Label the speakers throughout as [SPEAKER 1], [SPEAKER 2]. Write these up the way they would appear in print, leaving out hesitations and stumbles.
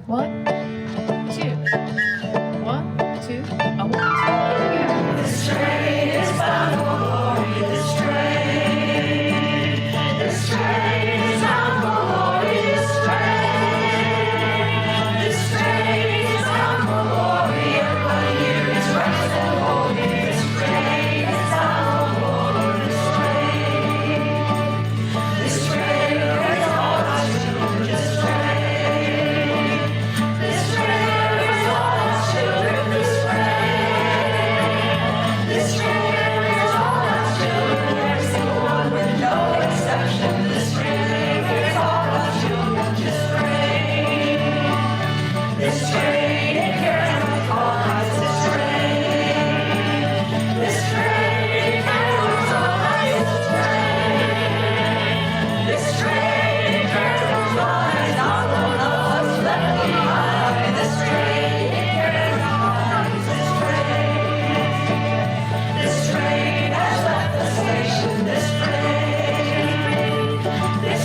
[SPEAKER 1] One, two. One, two. A 1, 2. Yeah.
[SPEAKER 2] This train is bound for glory. This train is bound for glory. This train is bound for glory. Everybody here is righteous and holy. This train is bound for glory. This train is all our children. This train is all our children. This train is all our children. Every single one with no exception. This train is all our children. This train, it carries the cause. This train, it carries all life. This train, it carries all life. Not one of us left behind. This train, it carries all life. This train has left the station. This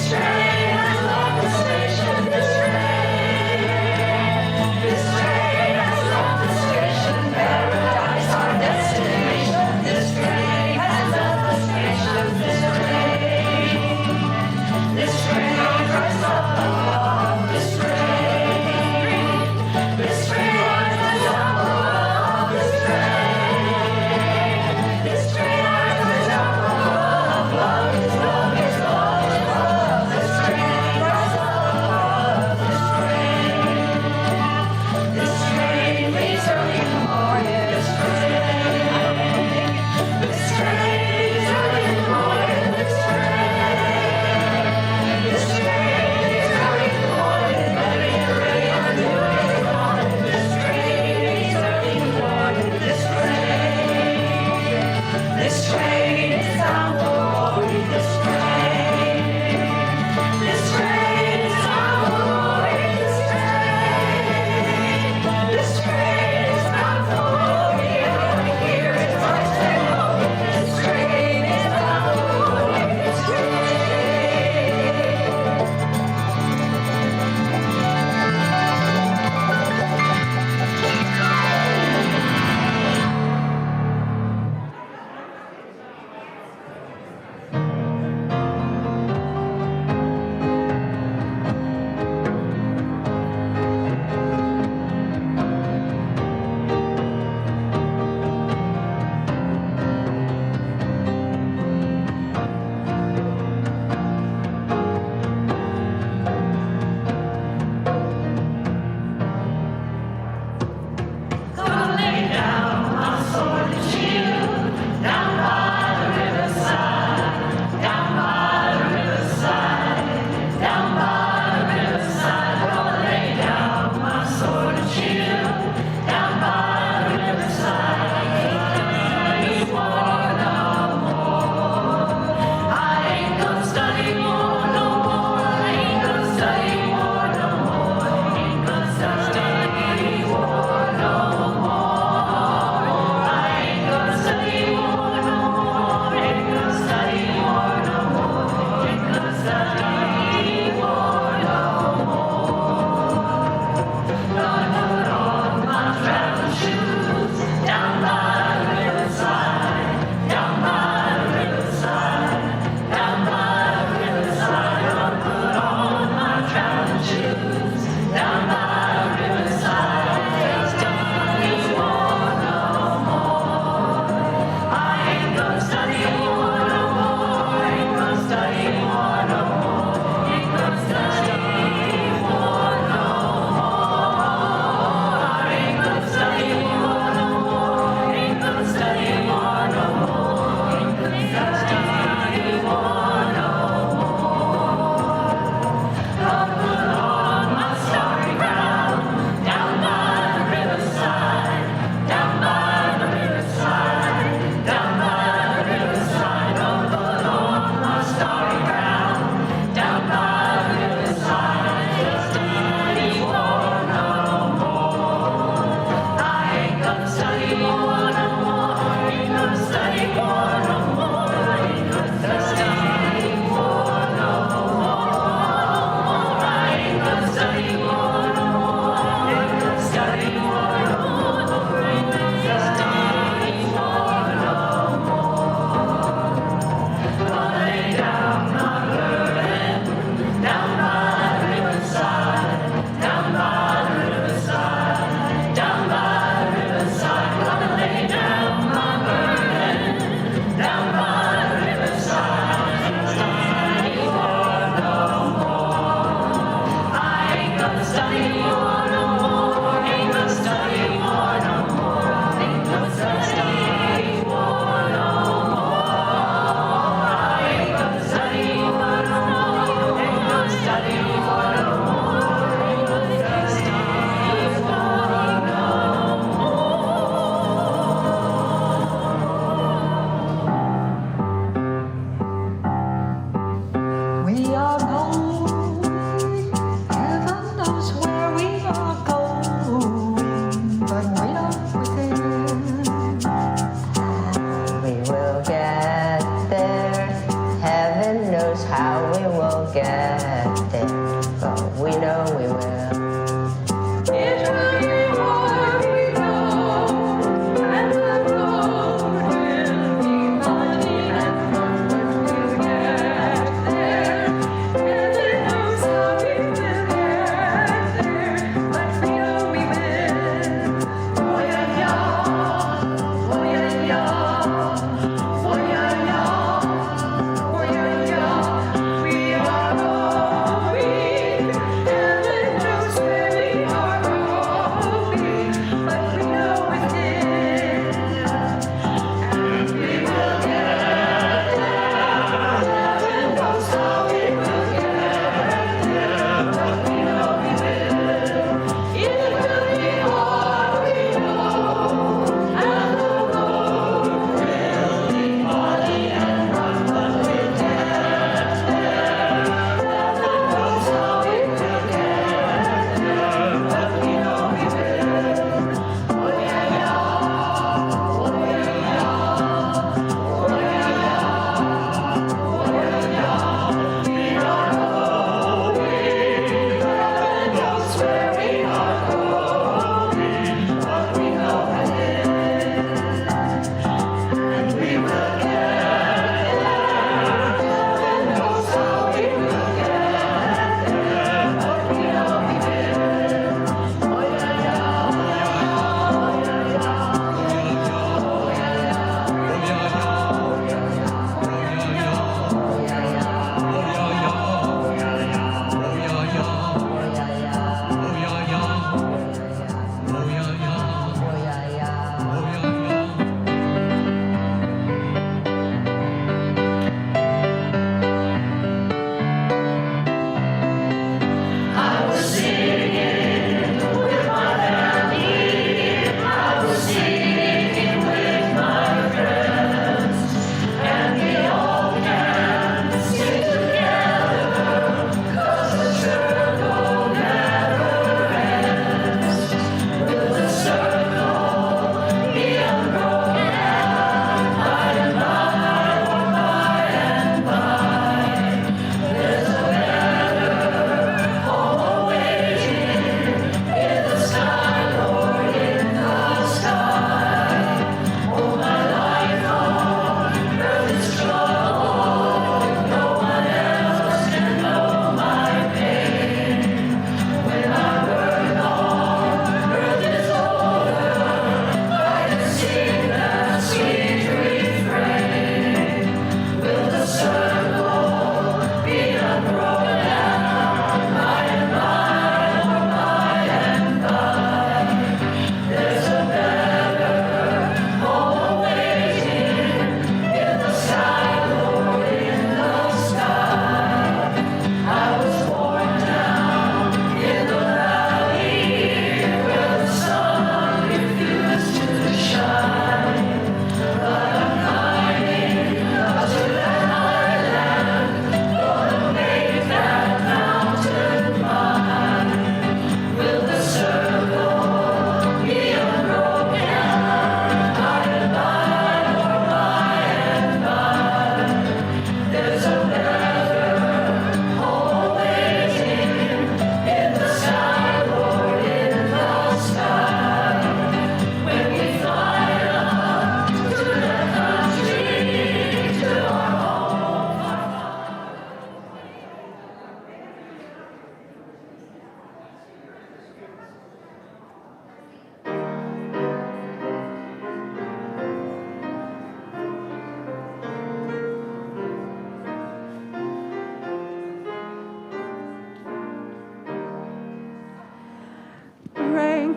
[SPEAKER 2] train has left the station. This train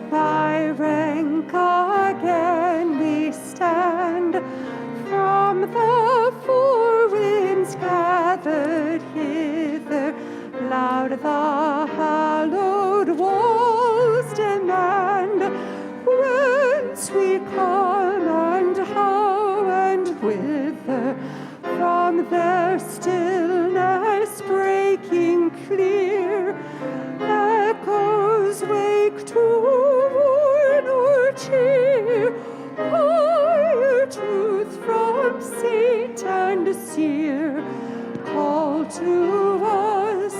[SPEAKER 3] thy rank again we stand. From the four winds gathered hither, loud the hallowed walls demand. Whence we come and how and whither, from their stillness breaking clear, echoes wake to warn or cheer. Higher truth from saint and seer, call to us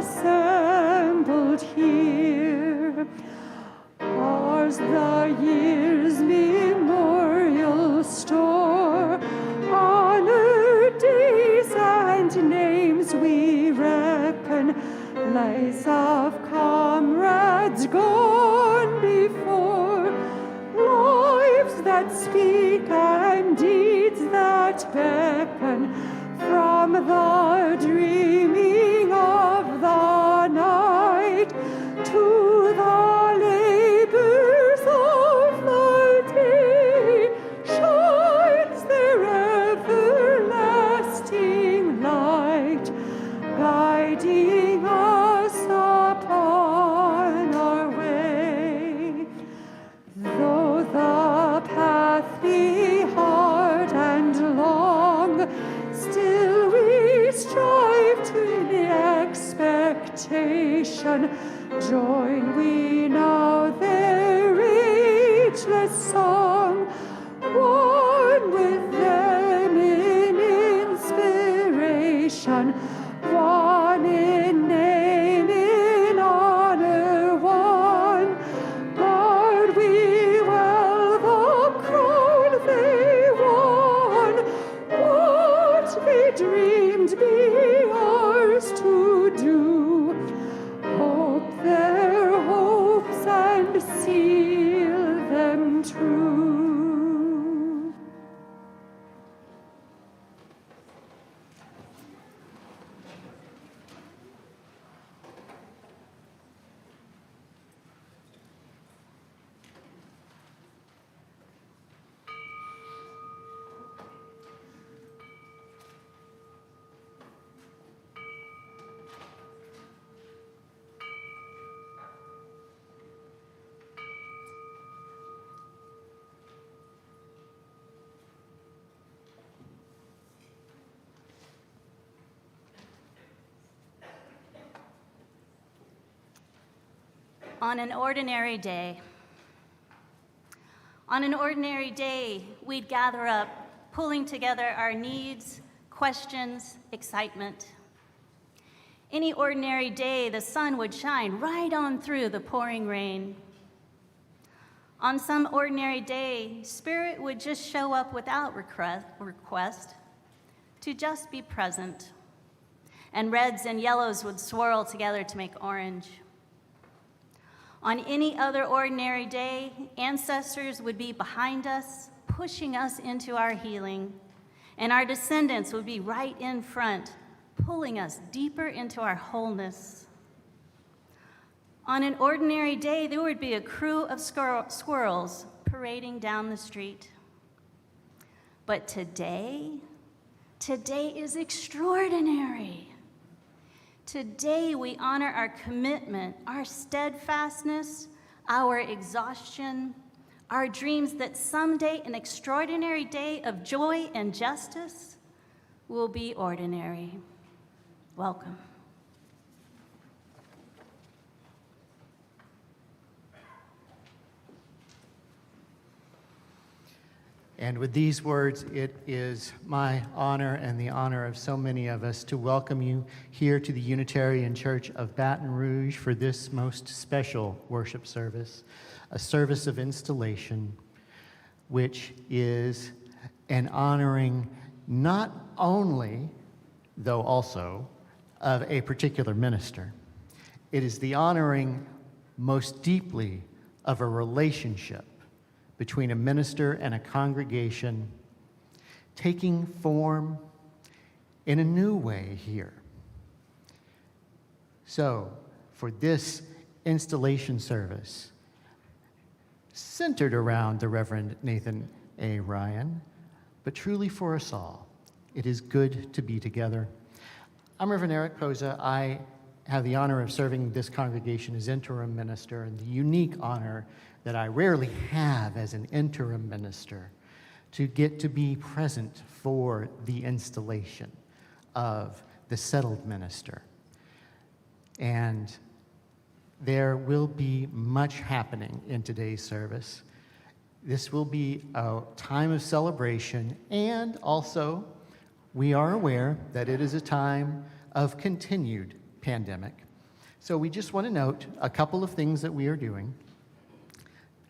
[SPEAKER 3] assembled here. Ours the year's memorial store, honored days and names we reckon, lives of comrades gone before, lives that speak and deeds that beckon, from the dreaming of the night to the labors of the day, shines their everlasting light, guiding us upon our way. Though the path be hard and long, still we strive to the expectation. Join we now their ageless song, one with them in inspiration, one in name, in honor, one. Guard we well the crown they won, what they dreamed be ours to do. Hope their hopes and seal them true.
[SPEAKER 4] On an ordinary day, we'd gather up, pulling together our needs, questions, excitement. Any ordinary day, the sun would shine right on through the pouring rain. On some ordinary day, Spirit would just show up without request to just be present, and reds and yellows would swirl together to make orange. On any other ordinary day, ancestors would be behind us, pushing us into our healing, and our descendants would be right in front, pulling us deeper into our wholeness. On an ordinary day, there would be a crew of squirrels parading down the street. But today is extraordinary. Today, we honor our commitment, our steadfastness, our exhaustion, our dreams that someday an extraordinary day of joy and justice will be ordinary. Welcome.
[SPEAKER 5] And with these words, it is my honor and the honor of so many of us to welcome you here to the Unitarian Church of Baton Rouge for this most special worship service, a service of installation, which is an honoring not only, though also, of a particular minister. It is the honoring most deeply of a relationship between a minister and a congregation taking form in a new way here. So, for this installation service, centered around the Reverend Nathan A. Ryan, but truly for us all. It is good to be together. I'm Reverend Eric Poza. I have the honor of serving this congregation as interim minister, and the unique honor that I rarely have as an interim minister to get to be present for the installation of the settled minister. And there will be much happening in today's service. This will be a time of celebration, and also we are aware that it is a time of continued pandemic. So we just want to note a couple of things that we are doing.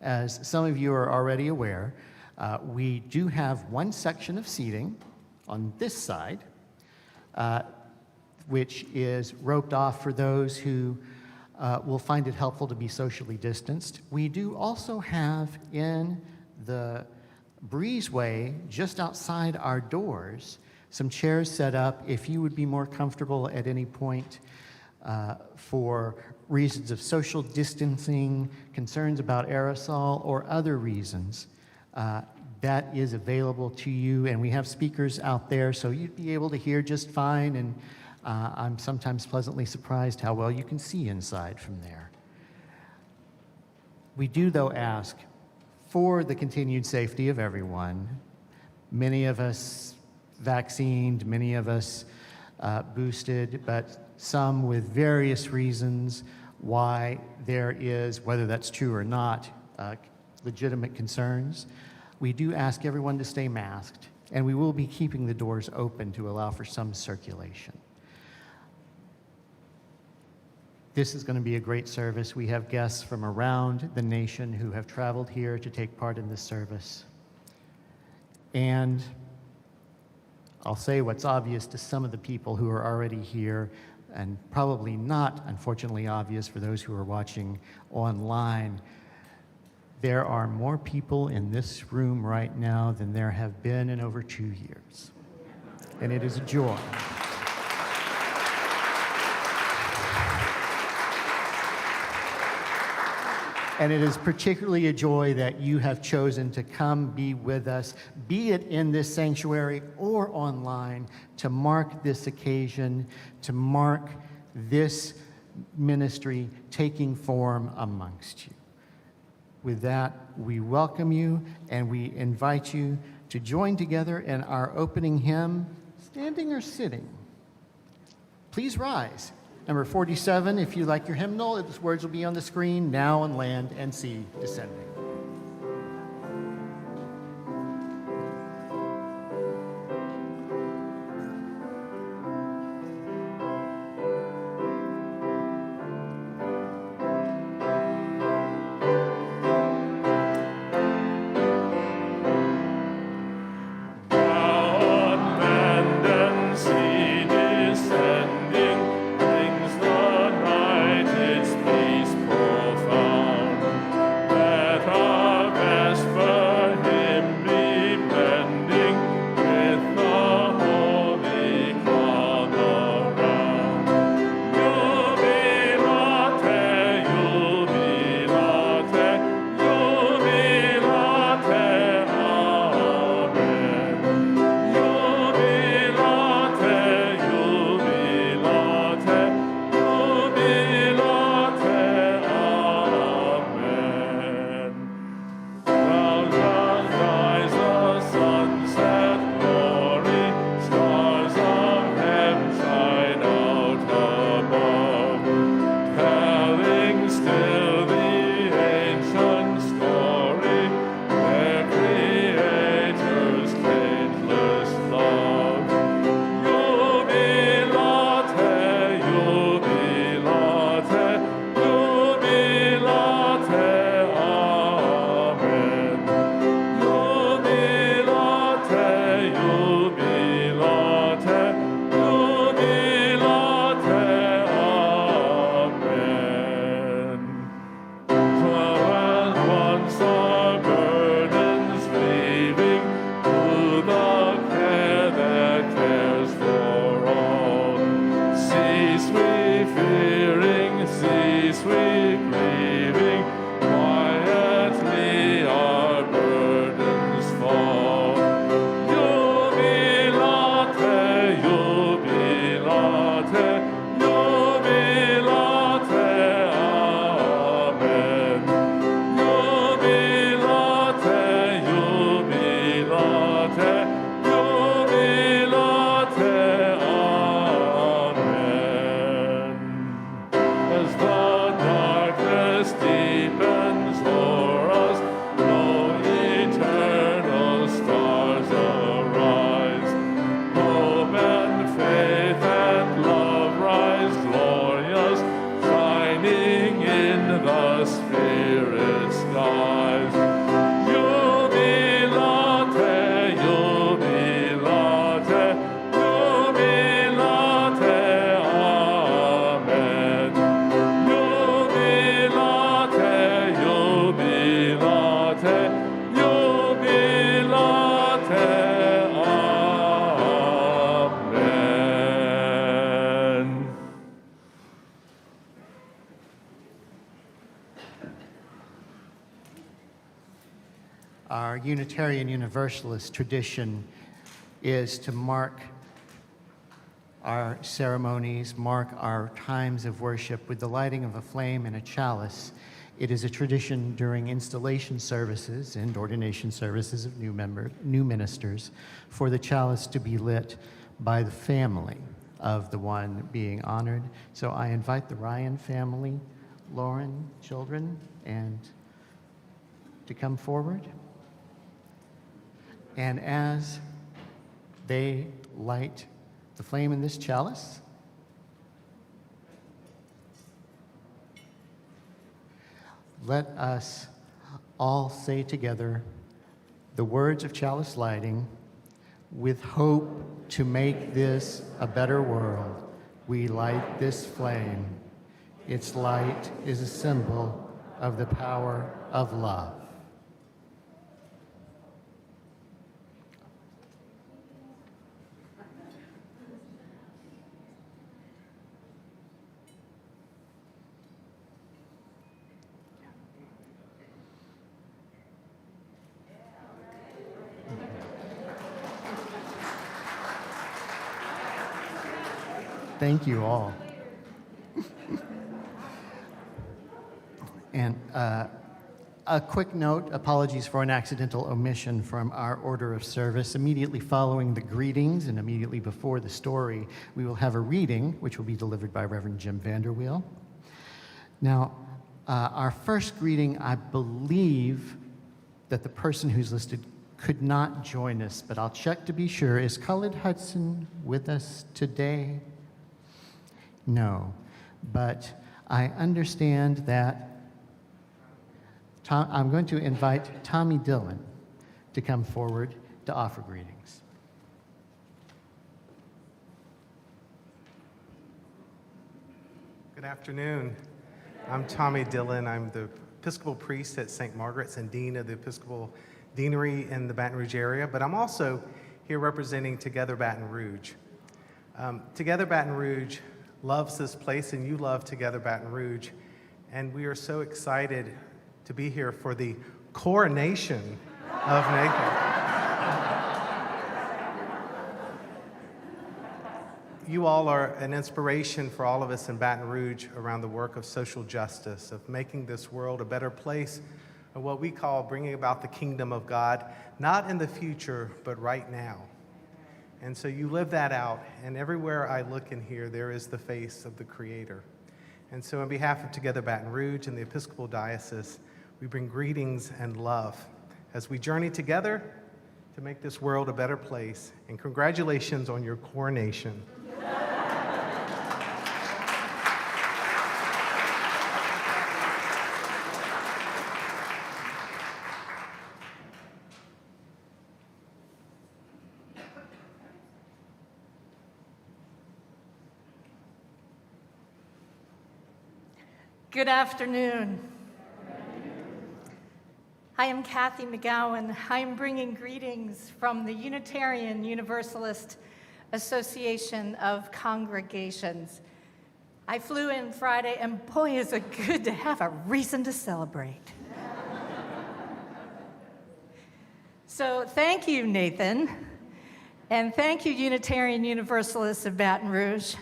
[SPEAKER 5] As some of you are already aware, we do have one section of seating on this side, which is roped off for those who will find it helpful to be socially distanced. We do also have in the breezeway, just outside our doors, some chairs set up if you would be more comfortable at any point for reasons of social distancing, concerns about aerosol, or other reasons. That is available to you, and we have speakers out there, so you'd be able to hear just fine, and I'm sometimes pleasantly surprised how well you can see inside from there. We do, though, ask for the continued safety of everyone. Many of us vaccinated, many of us boosted, but some with various reasons why there is, whether that's true or not, legitimate concerns. We do ask everyone to stay masked, and we will be keeping the doors open to allow for some circulation. This is going to be a great service. We have guests from around the nation who have traveled here to take part in this service. And I'll say what's obvious to some of the people who are already here, and probably not, unfortunately, obvious for those who are watching online. There are more people in this room right now than there have been in over 2 years. And it is a joy. And it is particularly a joy that you have chosen to come be with us, be it in this sanctuary or online, to mark this occasion, to mark this ministry taking form amongst you. With that, we welcome you and we invite you to join together in our opening hymn, standing or sitting. Please rise. Number 47, if you like your hymnal, its words will be on the screen, now on land and sea descending.
[SPEAKER 6] That
[SPEAKER 5] Our Unitarian Universalist tradition is to mark our ceremonies, mark our times of worship with the lighting of a flame and a chalice. It is a tradition during installation services and ordination services of new ministers for the chalice to be lit by the family of the one being honored. So I invite the Ryan family, Lauren, children, and to come forward. And as they light the flame in this chalice, let us all say together the words of chalice lighting. With hope to make this a better world, we light this flame. Its light is a symbol of the power of love. Thank you all. And a quick note, apologies for an accidental omission from our order of service. Immediately following the greetings and immediately before the story, we will have a reading, which will be delivered by Reverend Jim Vanderweel. Now, our first greeting, I believe that the person who's listed could not join us, but I'll check to be sure. Is Khalid Hudson with us today? No, but I understand that I'm going to invite Tommy Dillon to come forward to offer greetings.
[SPEAKER 6] Good afternoon. I'm Tommy Dillon. I'm the Episcopal priest at St. Margaret's and Dean of the Episcopal Deanery in the Baton Rouge area, but I'm also here representing Together Baton Rouge. Together Baton Rouge loves this place, and you love Together Baton Rouge, and we are so excited to be here for the coronation of Nathan. You all are an inspiration for all of us in Baton Rouge around the work of social justice, of making this world a better place, of what we call bringing about the kingdom of God, not in the future, but right now. And so you live that out, and everywhere I look in here, there is the face of the Creator. And so on behalf of Together Baton Rouge and the Episcopal Diocese, we bring greetings and love as we journey together to make this world a better place. And congratulations on your coronation.
[SPEAKER 7] Good afternoon. I am Kathy McGowan. I'm bringing greetings from the Unitarian Universalist Association of Congregations. I flew in Friday, and boy, is it good to have a reason to celebrate. So thank you, Nathan, and thank you, Unitarian Universalists of Baton Rouge.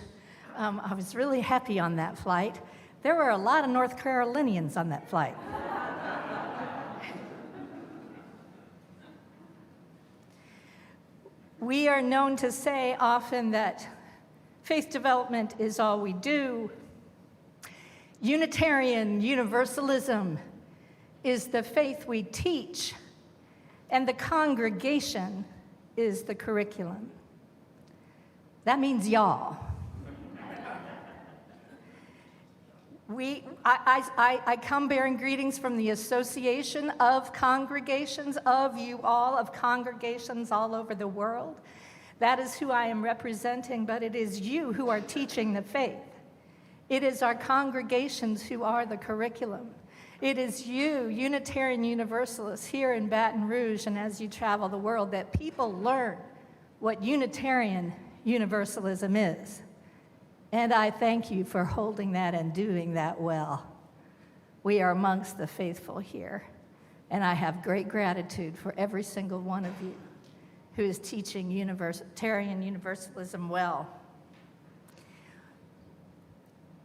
[SPEAKER 7] I was really happy on that flight. There were a lot of North Carolinians on that flight. We are known to say often that faith development is all we do. Unitarian Universalism is the faith we teach, and the congregation is the curriculum. That means y'all. I come bearing greetings from the Association of Congregations, of you all, of congregations all over the world. That is who I am representing, but it is you who are teaching the faith. It is our congregations who are the curriculum. It is you, Unitarian Universalists, here in Baton Rouge, and as you travel the world, that people learn what Unitarian Universalism is. And I thank you for holding that and doing that well. We are amongst the faithful here. And I have great gratitude for every single one of you who is teaching Unitarian Universalism well.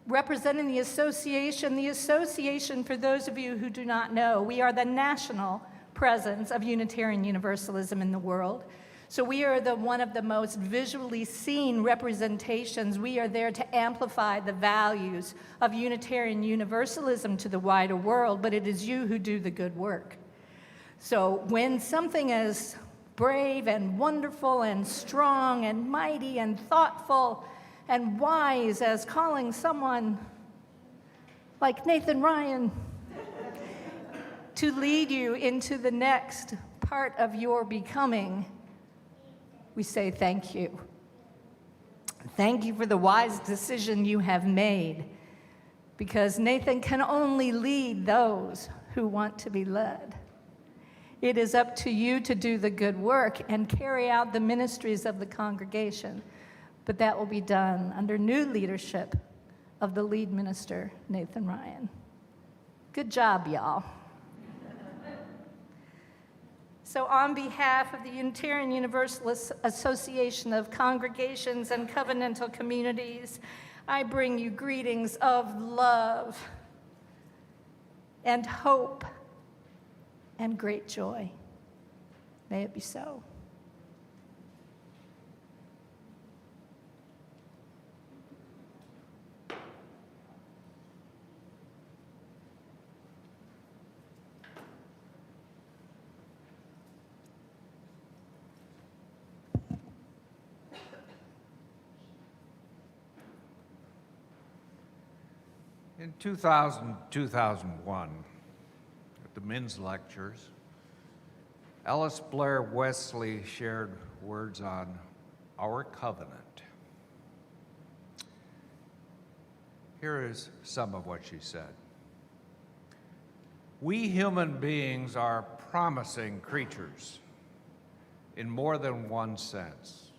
[SPEAKER 7] Representing the association, for those of you who do not know, we are the national presence of Unitarian Universalism in the world. So we are one of the most visually seen representations. We are there to amplify the values of Unitarian Universalism to the wider world, but it is you who do the good work. So when something as brave and wonderful and strong and mighty and thoughtful and wise as calling someone like Nathan Ryan to lead you into the next part of your becoming, we say thank you. Thank you for the wise decision you have made, because Nathan can only lead those who want to be led. It is up to you to do the good work and carry out the ministries of the congregation, but that will be done under new leadership of the lead minister, Nathan Ryan. Good job, y'all. So on behalf of the Unitarian Universalist Association of Congregations and Covenantal Communities, I bring you greetings of love and hope and great joy. May it be so.
[SPEAKER 8] In 2001, at the men's lectures, Alice Blair Wesley shared words on our covenant. Here is some of what she said. We human beings are promising creatures in more than one sense.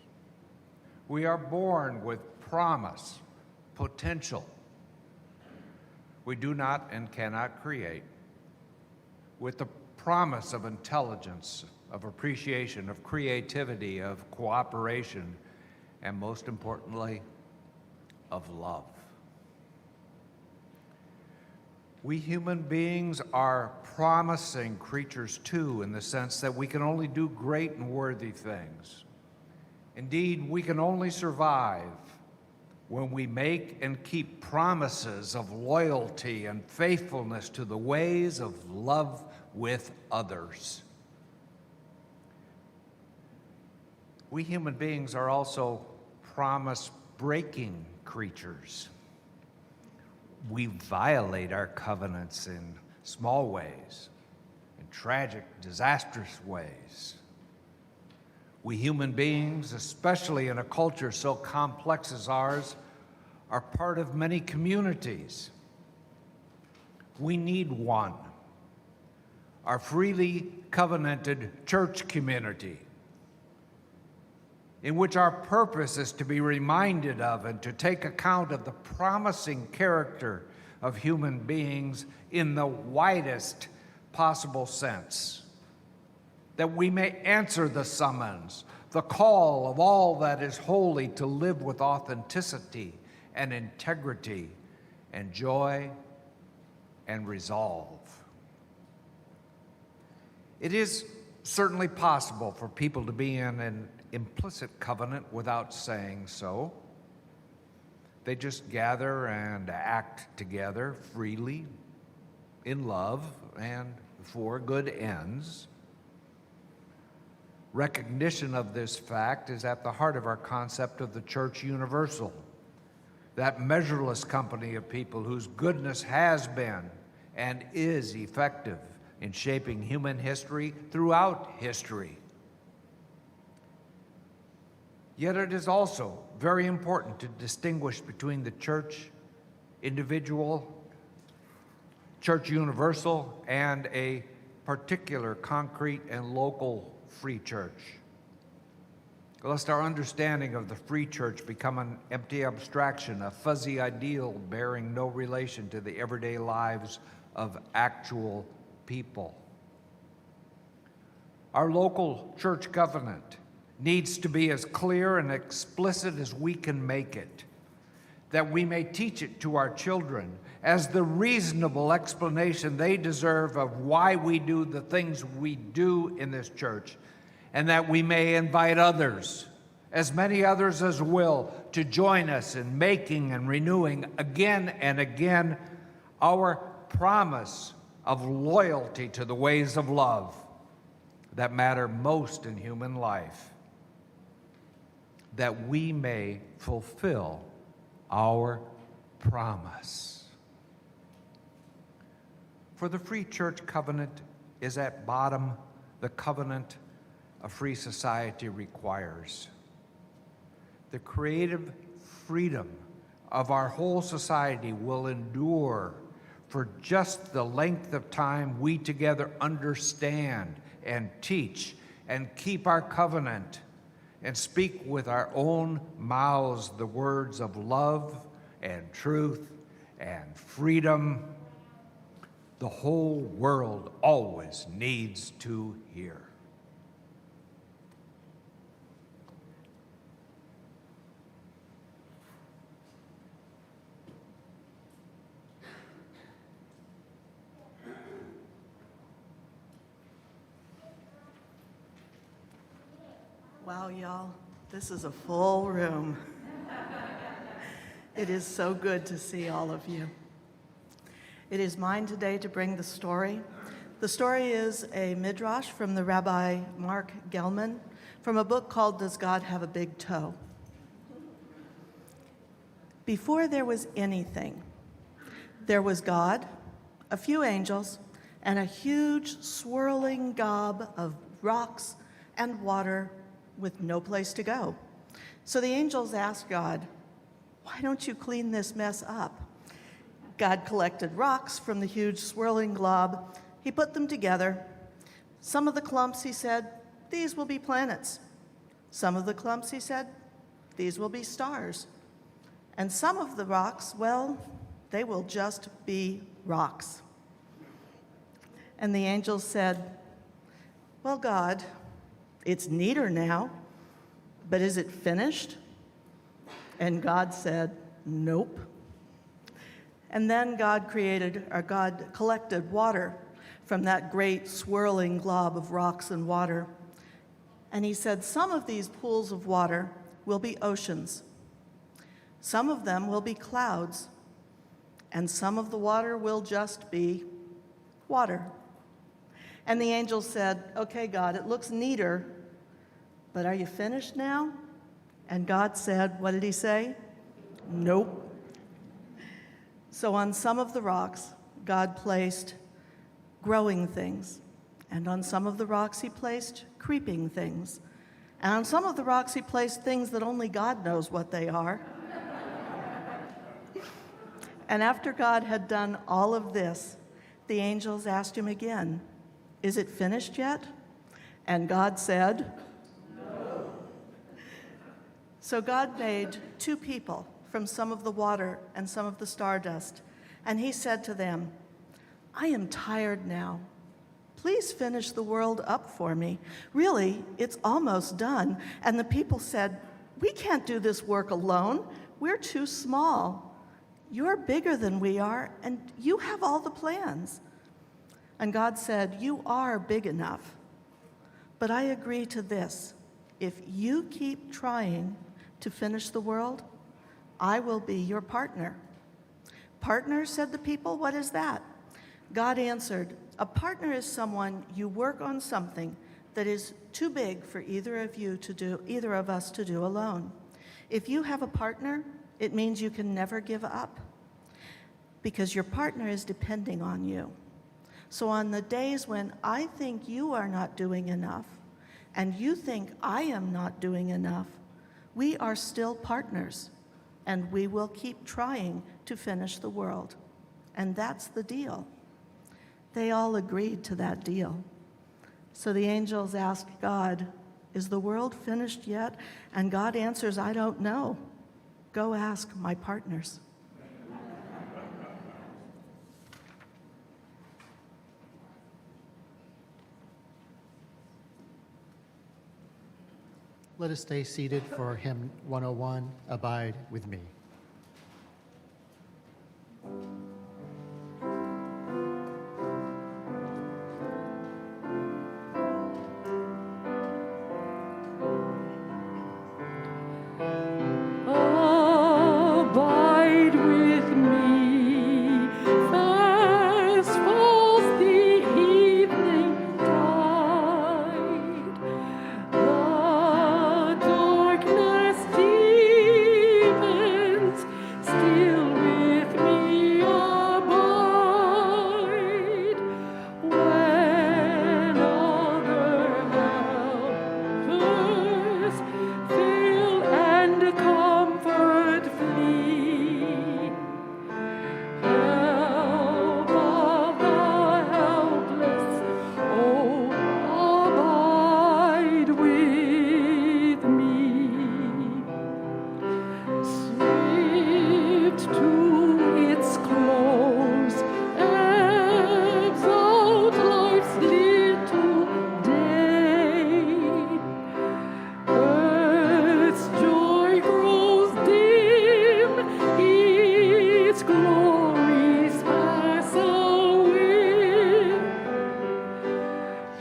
[SPEAKER 8] We are born with promise, potential. We do not and cannot create, with the promise of intelligence, of appreciation, of creativity, of cooperation, and most importantly, of love. We human beings are promising creatures too, in the sense that we can only do great and worthy things. Indeed, we can only survive when we make and keep promises of loyalty and faithfulness to the ways of love with others. We human beings are also promise-breaking creatures. We violate our covenants in small ways, in tragic, disastrous ways. We human beings, especially in a culture so complex as ours, are part of many communities. We need one, our freely covenanted church community, in which our purpose is to be reminded of and to take account of the promising character of human beings in the widest possible sense, that we may answer the summons, the call of all that is holy to live with authenticity and integrity and joy and resolve. It is certainly possible for people to be in an implicit covenant without saying so. They just gather and act together freely, in love, and for good ends. Recognition of this fact is at the heart of our concept of the Church Universal, that measureless company of people whose goodness has been and is effective in shaping human history throughout history. Yet it is also very important to distinguish between the church individual, church universal, and a particular concrete and local free church, lest our understanding of the free church become an empty abstraction, a fuzzy ideal bearing no relation to the everyday lives of actual people. Our local church covenant needs to be as clear and explicit as we can make it, that we may teach it to our children as the reasonable explanation they deserve of why we do the things we do in this church, and that we may invite others, as many others as will, to join us in making and renewing again and again our promise of loyalty to the ways of love that matter most in human life, that we may fulfill our promise. For the Free Church Covenant is at bottom the covenant a free society requires. The creative freedom of our whole society will endure for just the length of time we together understand and teach and keep our covenant and speak with our own mouths the words of love and truth and freedom the whole world always needs to hear.
[SPEAKER 2] Wow, y'all, this is a full room. It is so good to see all of you. It is mine today to bring the story. The story is a midrash from the Rabbi Mark Gelman from a book called Does God Have a Big Toe? Before there was anything, there was God, a few angels, and a huge swirling gob of rocks and water with no place to go. So the angels asked God, why don't you clean this mess up? God collected rocks from the huge swirling glob. He put them together. Some of the clumps, he said, these will be planets. Some of the clumps, he said, these will be stars. And some of the rocks, well, they will just be rocks. And the angels said, well, God, it's neater now, but is it finished? And God said, nope. And then God collected water from that great swirling glob of rocks and water. And he said, some of these pools of water will be oceans. Some of them will be clouds. And some of the water will just be water. And the angel said, okay, God, it looks neater, but are you finished now? And God said, what did he say? Nope. So on some of the rocks, God placed growing things. And on some of the rocks, he placed creeping things. And on some of the rocks, he placed things that only God knows what they are. And after God had done all of this, the angels asked him again, is it finished yet? And God said, no. So God made two people from some of the water and some of the stardust. And he said to them, I am tired now. Please finish the world up for me. Really, it's almost done. And the people said, we can't do this work alone. We're too small. You're bigger than we are, and you have all the plans. And God said, you are big enough, but I agree to this. If you keep trying to finish the world, I will be your partner. Partner, said the people, what is that? God answered, a partner is someone you work on something that is too big for either of us to do alone. If you have a partner, it means you can never give up because your partner is depending on you. So on the days when I think you are not doing enough and you think I am not doing enough, we are still partners and we will keep trying to finish the world. And that's the deal. They all agreed to that deal. So the angels asked God, is the world finished yet? And God answers, I don't know. Go ask my partners.
[SPEAKER 5] Let us stay seated for hymn 101, Abide with Me.
[SPEAKER 3] Abide with me, fast falls the evening tide. The darkness deepens, still with me abide. When other helpers fail and comfort flee, help of the helpless, oh, abide with me. Swift to its close, ebbs out life's little day. Earth's joy grows dim, its glories pass away.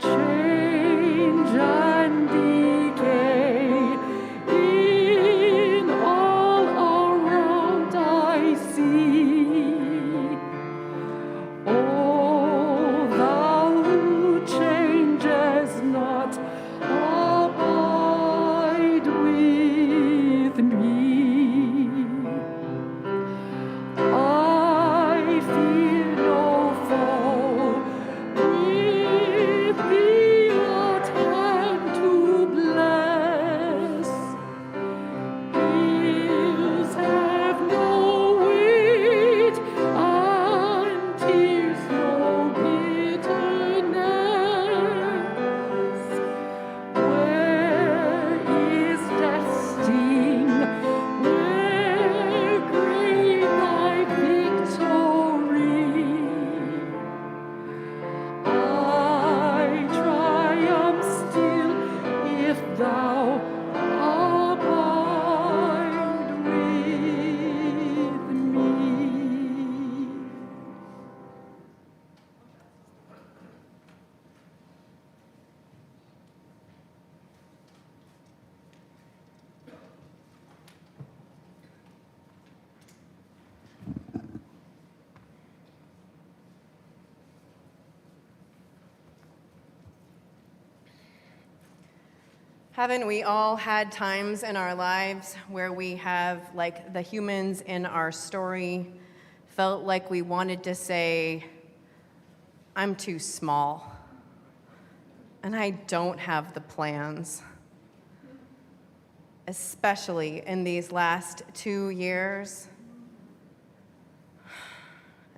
[SPEAKER 3] Change and decay in all around I see. Oh, thou who changes not, abide with me. I fear no foe, with thee at hand to bless. Ills have no weight, and tears no bitterness. Where is death's sting? Where great thy victory? I triumph still if thou abide with me.
[SPEAKER 9] Haven't we all had times in our lives where we have, like the humans in our story, felt like we wanted to say, I'm too small, and I don't have the plans? Especially in these last 2 years.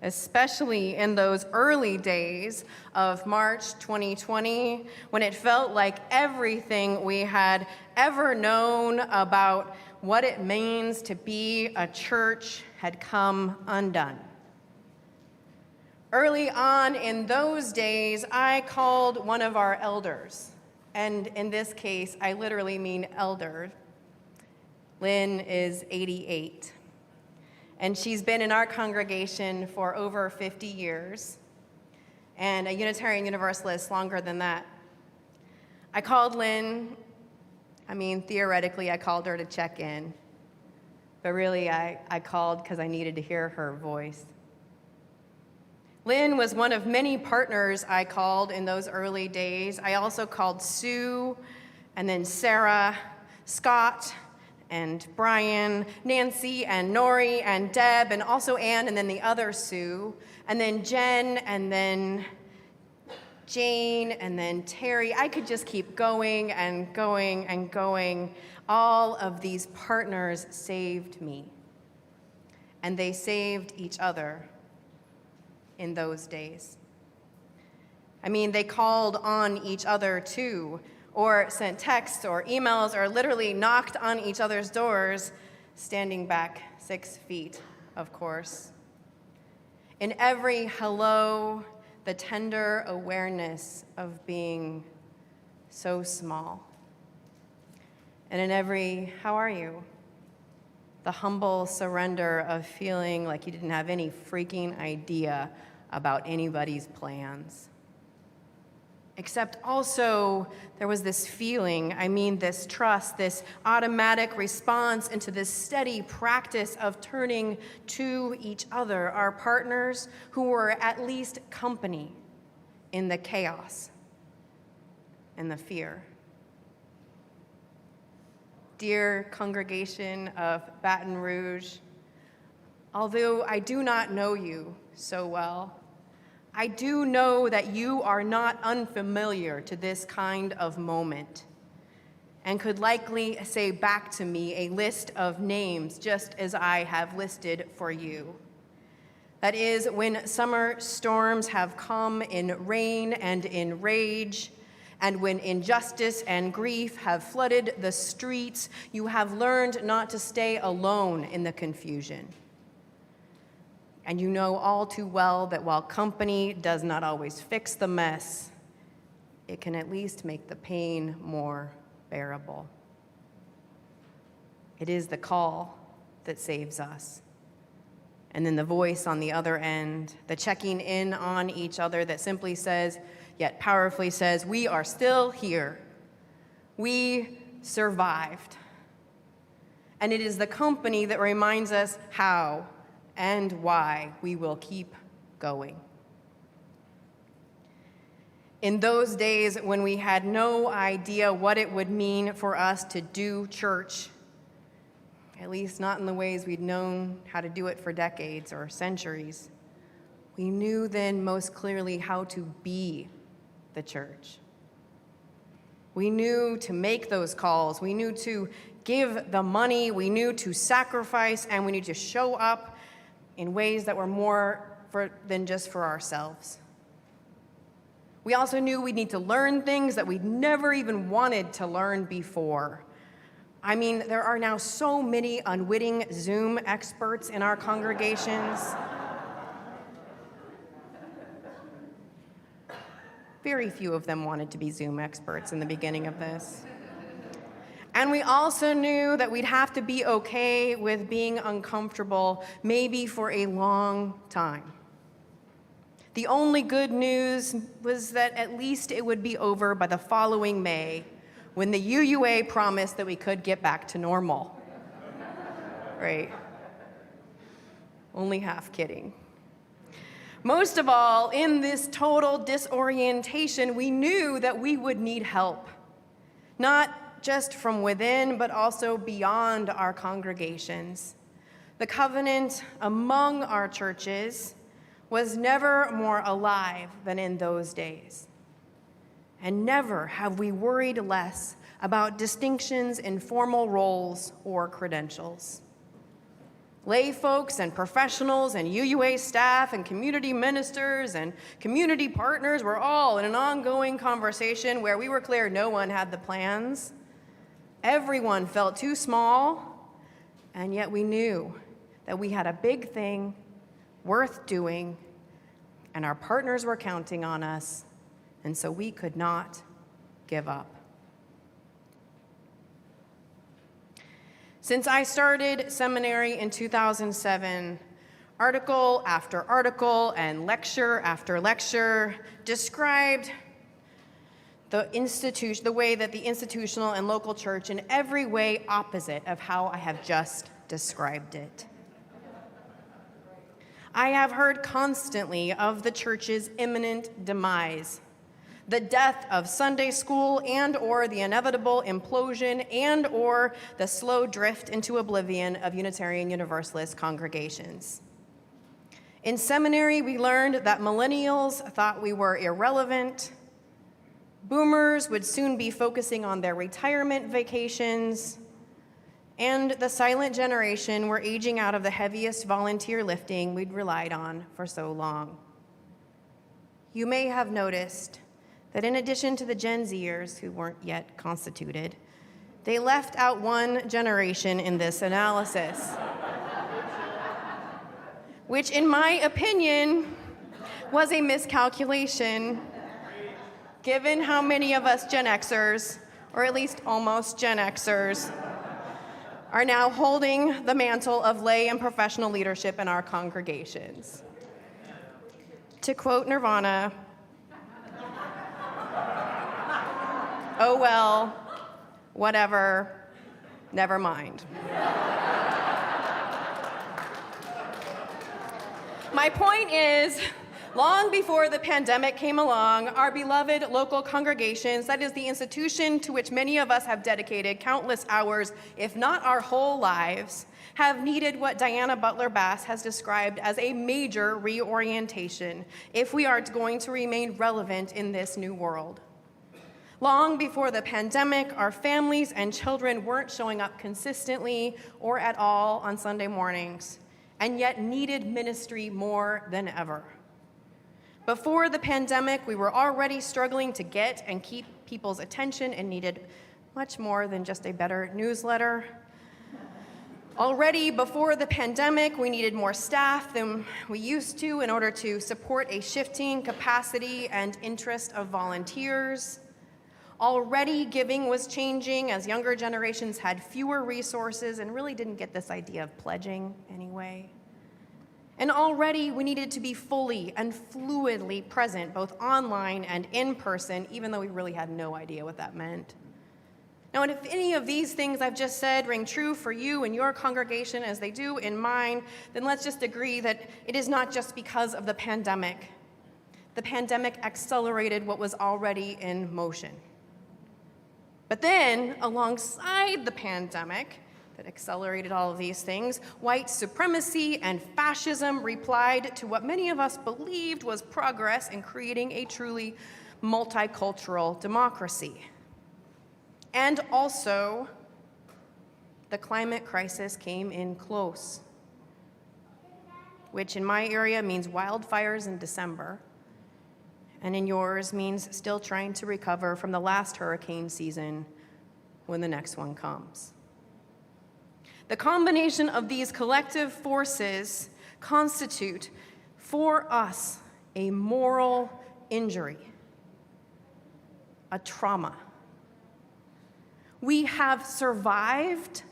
[SPEAKER 9] Especially in those early days of March 2020, when it felt like everything we had ever known about what it means to be a church had come undone. Early on in those days, I called one of our elders, and in this case, I literally mean elder. Lynn is 88. And she's been in our congregation for over 50 years, and a Unitarian Universalist longer than that. I called Lynn. Theoretically, I called her to check in, but really, I called because I needed to hear her voice. Lynn was one of many partners I called in those early days. I also called Sue, and then Sarah, Scott, and Brian, Nancy, and Nori, and Deb, and also Ann, and then the other Sue, and then Jen, and then Jane, and then Terry. I could just keep going and going and going. All of these partners saved me, and they saved each other in those days. They called on each other too, or sent texts or emails, or literally knocked on each other's doors, standing back 6 feet, of course. In every hello, the tender awareness of being so small. and in every, how are you? The humble surrender of feeling like you didn't have any freaking idea about anybody's plans. Except also, there was this feeling, this trust, this automatic response into this steady practice of turning to each other, our partners who were at least company in the chaos and the fear. Dear congregation of Baton Rouge, although I do not know you so well, I do know that you are not unfamiliar to this kind of moment and could likely say back to me a list of names just as I have listed for you. That is, when summer storms have come in rain and in rage, and when injustice and grief have flooded the streets, you have learned not to stay alone in the confusion. And you know all too well that while company does not always fix the mess, it can at least make the pain more bearable. It is the call that saves us. And then the voice on the other end, the checking in on each other that simply says, yet powerfully says, we are still here. We survived. And it is the company that reminds us how and why we will keep going. In those days when we had no idea what it would mean for us to do church, at least not in the ways we'd known how to do it for decades or centuries, we knew then most clearly how to be the church. We knew to make those calls. We knew to give the money. We knew to sacrifice, and we knew to show up in ways that were more than just for ourselves. We also knew we'd need to learn things that we'd never even wanted to learn before. There are now so many unwitting Zoom experts in our congregations. Very few of them wanted to be Zoom experts in the beginning of this. And we also knew that we'd have to be okay with being uncomfortable, maybe for a long time. The only good news was that at least it would be over by the following May, when the UUA promised that we could get back to normal. Right? Only half kidding. Most of all, in this total disorientation, we knew that we would need help. Not just from within, but also beyond our congregations. The covenant among our churches was never more alive than in those days. And never have we worried less about distinctions in formal roles or credentials. Lay folks and professionals and UUA staff and community ministers and community partners were all in an ongoing conversation where we were clear no one had the plans. Everyone felt too small, and yet we knew that we had a big thing worth doing, and our partners were counting on us, and so we could not give up. Since I started seminary in 2007, article after article and lecture after lecture described the way that the institutional and local church in every way opposite of how I have just described it. I have heard constantly of the church's imminent demise, the death of Sunday school and or the inevitable implosion and or the slow drift into oblivion of Unitarian Universalist congregations. In seminary, we learned that millennials thought we were irrelevant, boomers would soon be focusing on their retirement vacations, and the silent generation were aging out of the heaviest volunteer lifting we'd relied on for so long. You may have noticed that in addition to the Gen Zers who weren't yet constituted, they left out one generation in this analysis, which in my opinion was a miscalculation, given how many of us Gen Xers or at least almost Gen Xers, are now holding the mantle of lay and professional leadership in our congregations. To quote Nirvana, oh well, whatever, never mind. My point is, long before the pandemic came along, our beloved local congregations, that is the institution to which many of us have dedicated countless hours, if not our whole lives, have needed what Diana Butler Bass has described as a major reorientation if we are going to remain relevant in this new world. Long before the pandemic, our families and children weren't showing up consistently or at all on Sunday mornings, and yet needed ministry more than ever. Before the pandemic, we were already struggling to get and keep people's attention and needed much more than just a better newsletter. Already before the pandemic, we needed more staff than we used to in order to support a shifting capacity and interest of volunteers. Already giving was changing as younger generations had fewer resources and really didn't get this idea of pledging anyway. And already we needed to be fully and fluidly present, both online and in person, even though we really had no idea what that meant. Now, and if any of these things I've just said ring true for you and your congregation as they do in mine, then let's just agree that it is not just because of the pandemic. The pandemic accelerated what was already in motion. But then, alongside the pandemic that accelerated all of these things, white supremacy and fascism replied to what many of us believed was progress in creating a truly multicultural democracy. And also, the climate crisis came in close, which in my area means wildfires in December, and in yours means still trying to recover from the last hurricane season when the next one comes. The combination of these collective forces constitute, for us, a moral injury, a trauma. We have survived,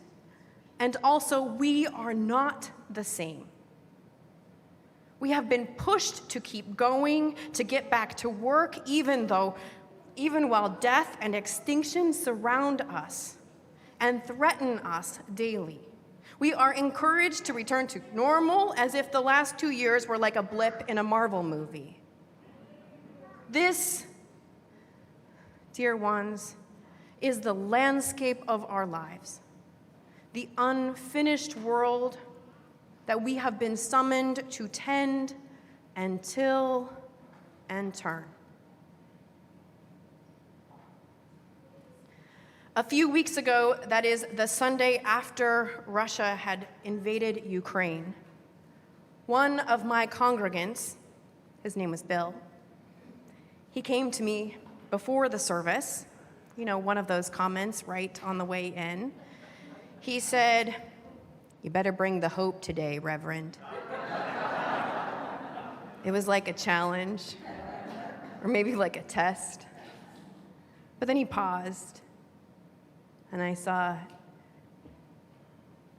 [SPEAKER 9] and also we are not the same. We have been pushed to keep going, to get back to work, even while death and extinction surround us and threaten us daily. We are encouraged to return to normal as if the last 2 years were like a blip in a Marvel movie. This, dear ones, is the landscape of our lives, the unfinished world that we have been summoned to tend and till and turn. A few weeks ago, that is the Sunday after Russia had invaded Ukraine, one of my congregants, his name was Bill, he came to me before the service, one of those comments right on the way in. He said, "You better bring the hope today, Reverend." It was like a challenge, or maybe like a test. But then he paused, and I saw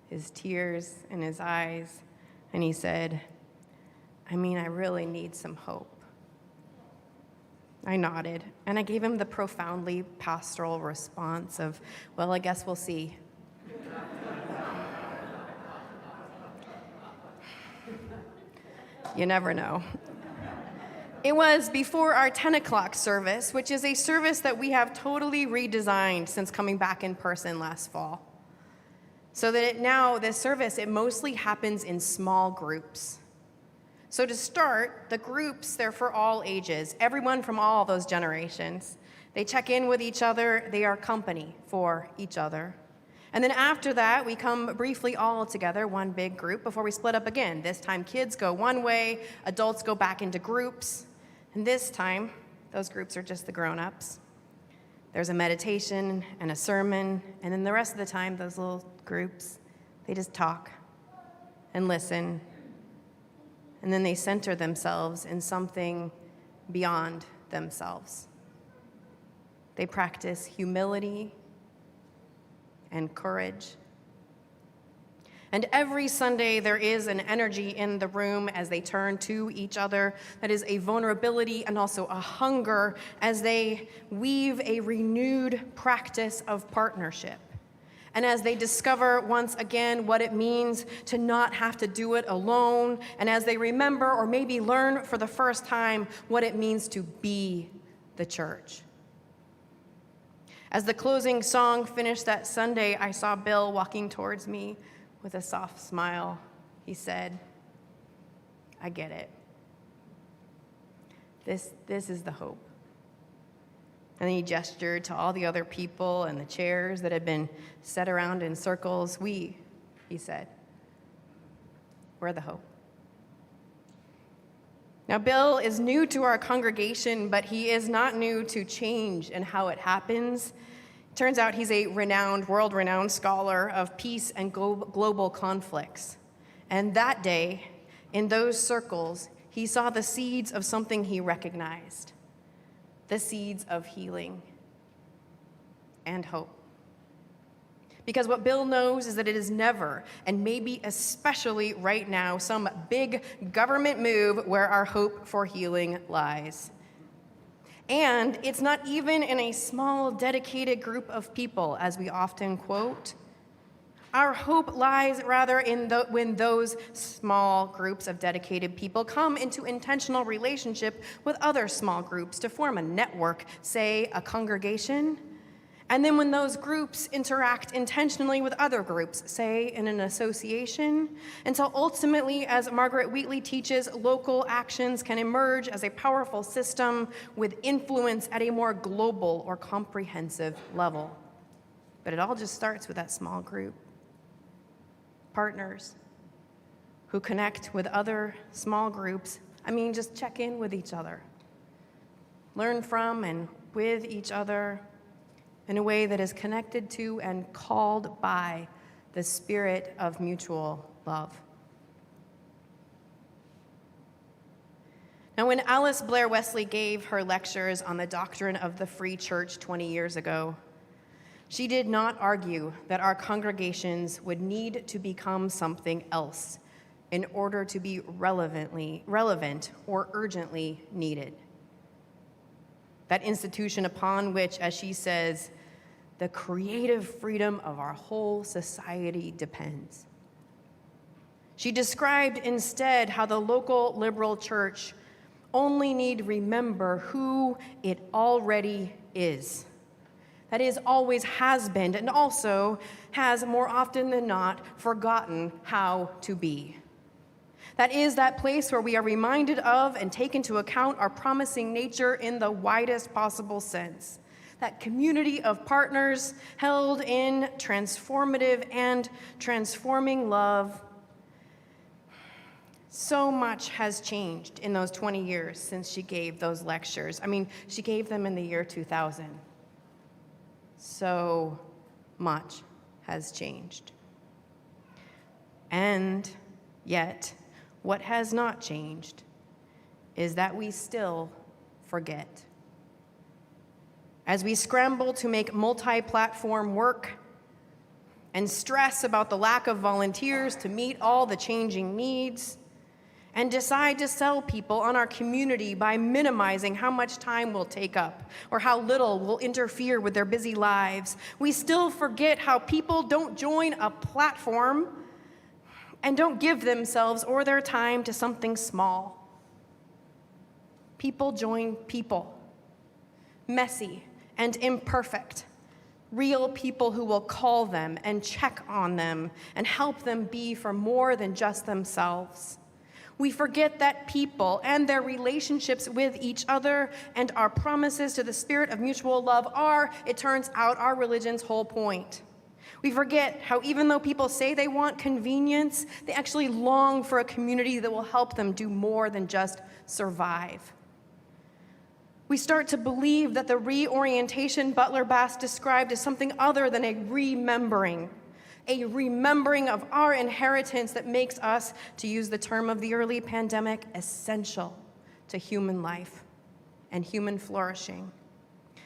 [SPEAKER 9] his tears in his eyes, and he said, I really need some hope. I nodded, and I gave him the profoundly pastoral response of, well, I guess we'll see. You never know. It was before our 10 o'clock service, which is a service that we have totally redesigned since coming back in person last fall. So that this service, it mostly happens in small groups. So to start, the groups, they're for all ages, everyone from all those generations. They check in with each other, they are company for each other. And then after that, we come briefly all together, one big group, before we split up again. This time, kids go one way, adults go back into groups. And this time, those groups are just the grown-ups. There's a meditation and a sermon, and then the rest of the time, those little groups, they just talk and listen. And then they center themselves in something beyond themselves. They practice humility and courage. And every Sunday, there is an energy in the room as they turn to each other that is a vulnerability and also a hunger as they weave a renewed practice of partnership. And as they discover once again what it means to not have to do it alone, and as they remember or maybe learn for the first time what it means to be the church. As the closing song finished that Sunday, I saw Bill walking towards me with a soft smile. He said, "I get it. This is the hope." And he gestured to all the other people and the chairs that had been set around in circles. He said, "We're the hope." Now, Bill is new to our congregation, but he is not new to change and how it happens. Turns out he's a world-renowned scholar of peace and global conflicts. And that day, in those circles, he saw the seeds of something he recognized, the seeds of healing and hope. Because what Bill knows is that it is never, and maybe especially right now, some big government move where our hope for healing lies. And it's not even in a small, dedicated group of people, as we often quote. Our hope lies rather in when those small groups of dedicated people come into intentional relationship with other small groups to form a network, say a congregation. And then when those groups interact intentionally with other groups, say in an association, until ultimately, as Margaret Wheatley teaches, local actions can emerge as a powerful system with influence at a more global or comprehensive level. But it all just starts with that small group. Partners who connect with other small groups. Just check in with each other. Learn from and with each other in a way that is connected to and called by the spirit of mutual love. Now, when Alice Blair Wesley gave her lectures on the doctrine of the free church 20 years ago, she did not argue that our congregations would need to become something else in order to be relevant or urgently needed. That institution upon which, as she says, the creative freedom of our whole society depends. She described instead how the local liberal church only need remember who it already is. That is, always has been, and also has more often than not forgotten how to be. That is that place where we are reminded of and take into account our promising nature in the widest possible sense. That community of partners held in transformative and transforming love. So much has changed in those 20 years since she gave those lectures. She gave them in the year 2000. So much has changed. And yet, what has not changed is that we still forget. As we scramble to make multi-platform work and stress about the lack of volunteers to meet all the changing needs, and decide to sell people on our community by minimizing how much time we'll take up or how little will interfere with their busy lives, we still forget how people don't join a platform and don't give themselves or their time to something small. People join people, messy and imperfect, real people who will call them and check on them and help them be for more than just themselves. We forget that people and their relationships with each other and our promises to the spirit of mutual love are, it turns out, our religion's whole point. We forget how even though people say they want convenience, they actually long for a community that will help them do more than just survive. We start to believe that the reorientation Butler Bass described is something other than a remembering of our inheritance that makes us, to use the term of the early pandemic, essential to human life and human flourishing.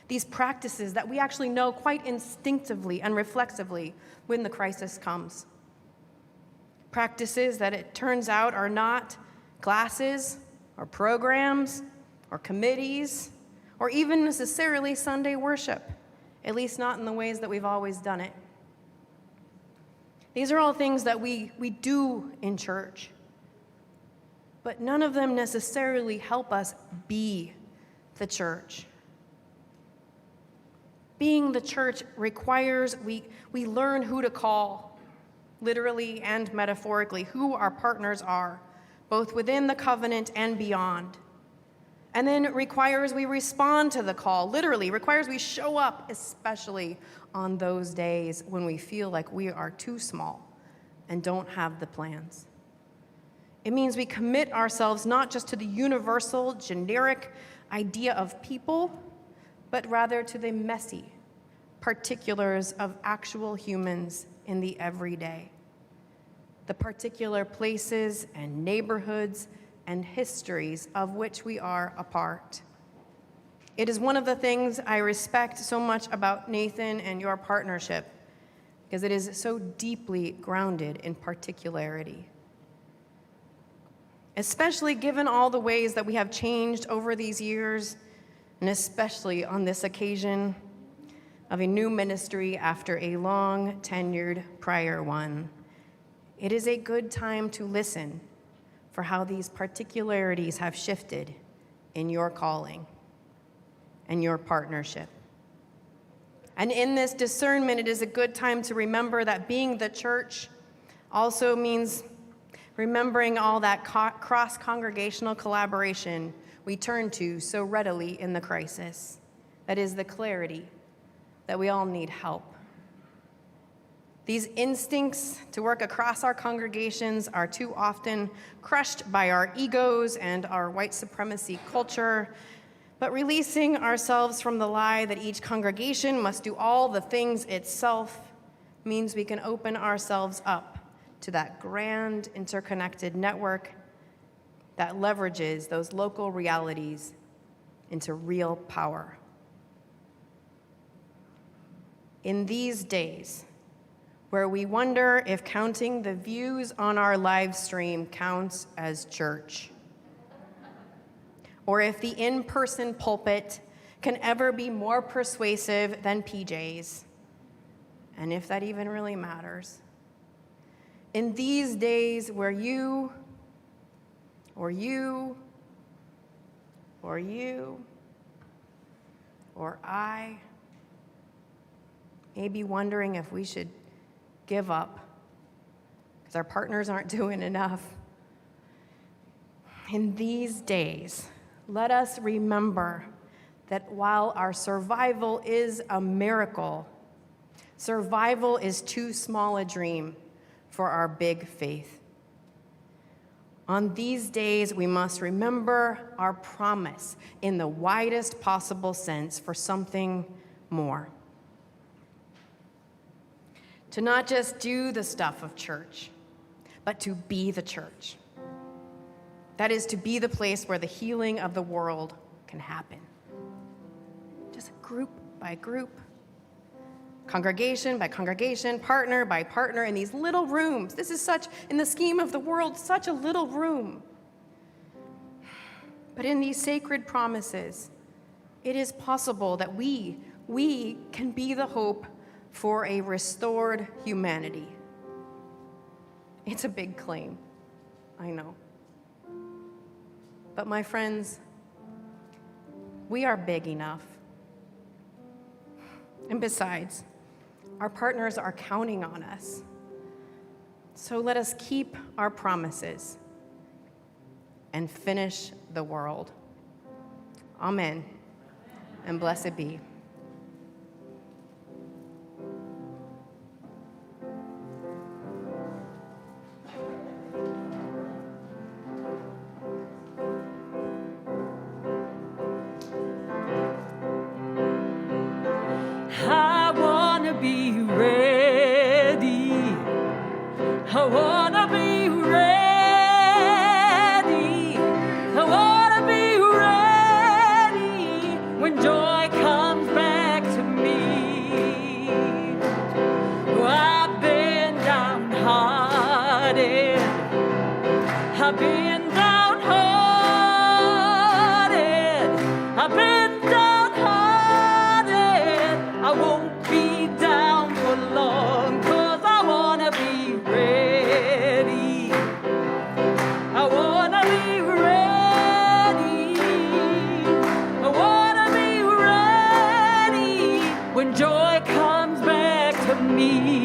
[SPEAKER 9] These practices that we actually know quite instinctively and reflexively when the crisis comes. Practices that it turns out are not classes or programs or committees or even necessarily Sunday worship, at least not in the ways that we've always done it. These are all things that we do in church, but none of them necessarily help us be the church. Being the church requires we learn who to call, literally and metaphorically, who our partners are, both within the covenant and beyond. And then it requires we respond to the call, literally, requires we show up, especially on those days when we feel like we are too small and don't have the plans. It means we commit ourselves not just to the universal, generic idea of people, but rather to the messy particulars of actual humans in the everyday, the particular places and neighborhoods and histories of which we are a part. It is one of the things I respect so much about Nathan and your partnership, because it is so deeply grounded in particularity. Especially given all the ways that we have changed over these years, and especially on this occasion of a new ministry after a long tenured prior one, it is a good time to listen for how these particularities have shifted in your calling and your partnership. And in this discernment, it is a good time to remember that being the church also means remembering all that cross-congregational collaboration we turn to so readily in the crisis. That is the clarity that we all need help. These instincts to work across our congregations are too often crushed by our egos and our white supremacy culture, but releasing ourselves from the lie that each congregation must do all the things itself means we can open ourselves up to that grand interconnected network that leverages those local realities into real power. In these days, where we wonder if counting the views on our live stream counts as church, or if the in-person pulpit can ever be more persuasive than PJs, and if that even really matters. In these days where you, or I may be wondering if we should give up because our partners aren't doing enough. In these days, let us remember that while our survival is a miracle, survival is too small a dream for our big faith. On these days, we must remember our promise in the widest possible sense for something more. To not just do the stuff of church, but to be the church. That is, to be the place where the healing of the world can happen. Just group by group, congregation by congregation, partner by partner in these little rooms. This is such, in the scheme of the world, such a little room. But in these sacred promises, it is possible that we can be the hope for a restored humanity. It's a big claim, I know. But my friends, we are big enough. And besides, our partners are counting on us. So let us keep our promises and finish the world. Amen. And blessed be.
[SPEAKER 3] I wanna be ready. I wanna be ready. I wanna be ready when joy comes back. I won't be down for long, 'cause I wanna be ready. I wanna be ready. I wanna be ready when joy comes back to me.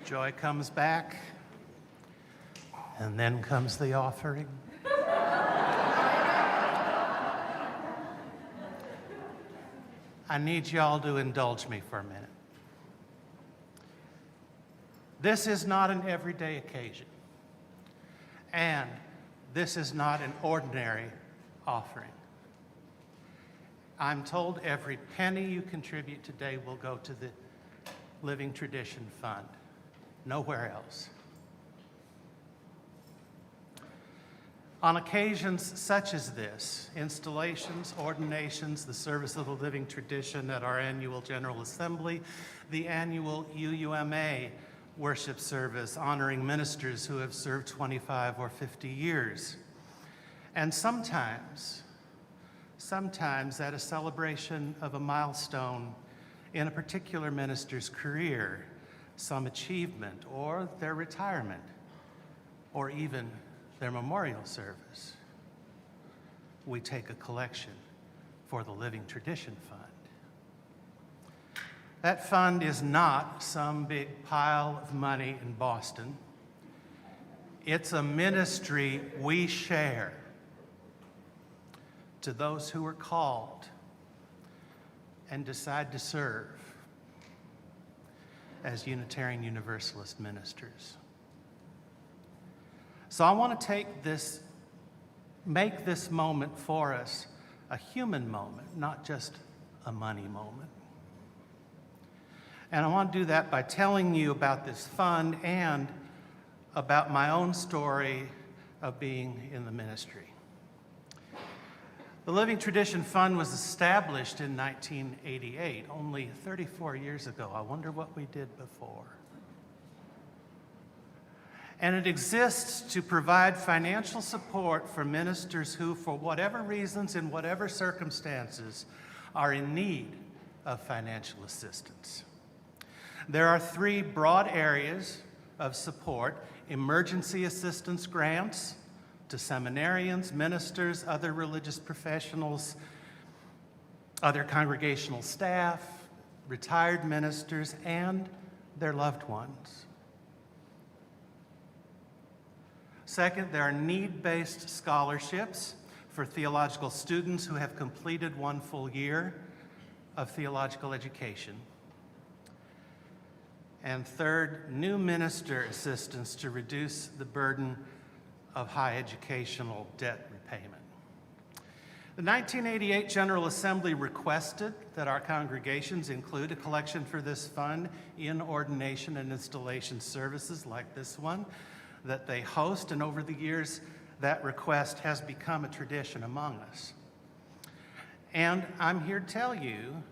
[SPEAKER 6] Joy comes back, and then comes the offering. I need y'all to indulge me for a minute. This is not an everyday occasion, and this is not an ordinary offering. I'm told every penny you contribute today will go to the Living Tradition Fund, nowhere else. On occasions such as this, installations, ordinations, the service of the living tradition at our annual General Assembly, the annual UUMA worship service honoring ministers who have served 25 or 50 years, and sometimes at a celebration of a milestone in a particular minister's career, some achievement, or their retirement, or even their memorial service, we take a collection for the Living Tradition Fund. That fund is not some big pile of money in Boston. It's a ministry we share to those who are called and decide to serve as Unitarian Universalist ministers. So I want to make this moment for us a human moment, not just a money moment. And I want to do that by telling you about this fund and about my own story of being in the ministry. The Living Tradition Fund was established in 1988, only 34 years ago. I wonder what we did before. And it exists to provide financial support for ministers who, for whatever reasons, in whatever circumstances, are in need of financial assistance. There are three broad areas of support: emergency assistance grants to seminarians, ministers, other religious professionals, other congregational staff, retired ministers, and their loved ones. Second, there are need-based scholarships for theological students who have completed one full year of theological education. And third, new minister assistance to reduce the burden of high educational debt repayment. The 1988 General Assembly requested that our congregations include a collection for this fund in ordination and installation services like this one that they host, and over the years, that request has become a tradition among us. And I'm here to tell you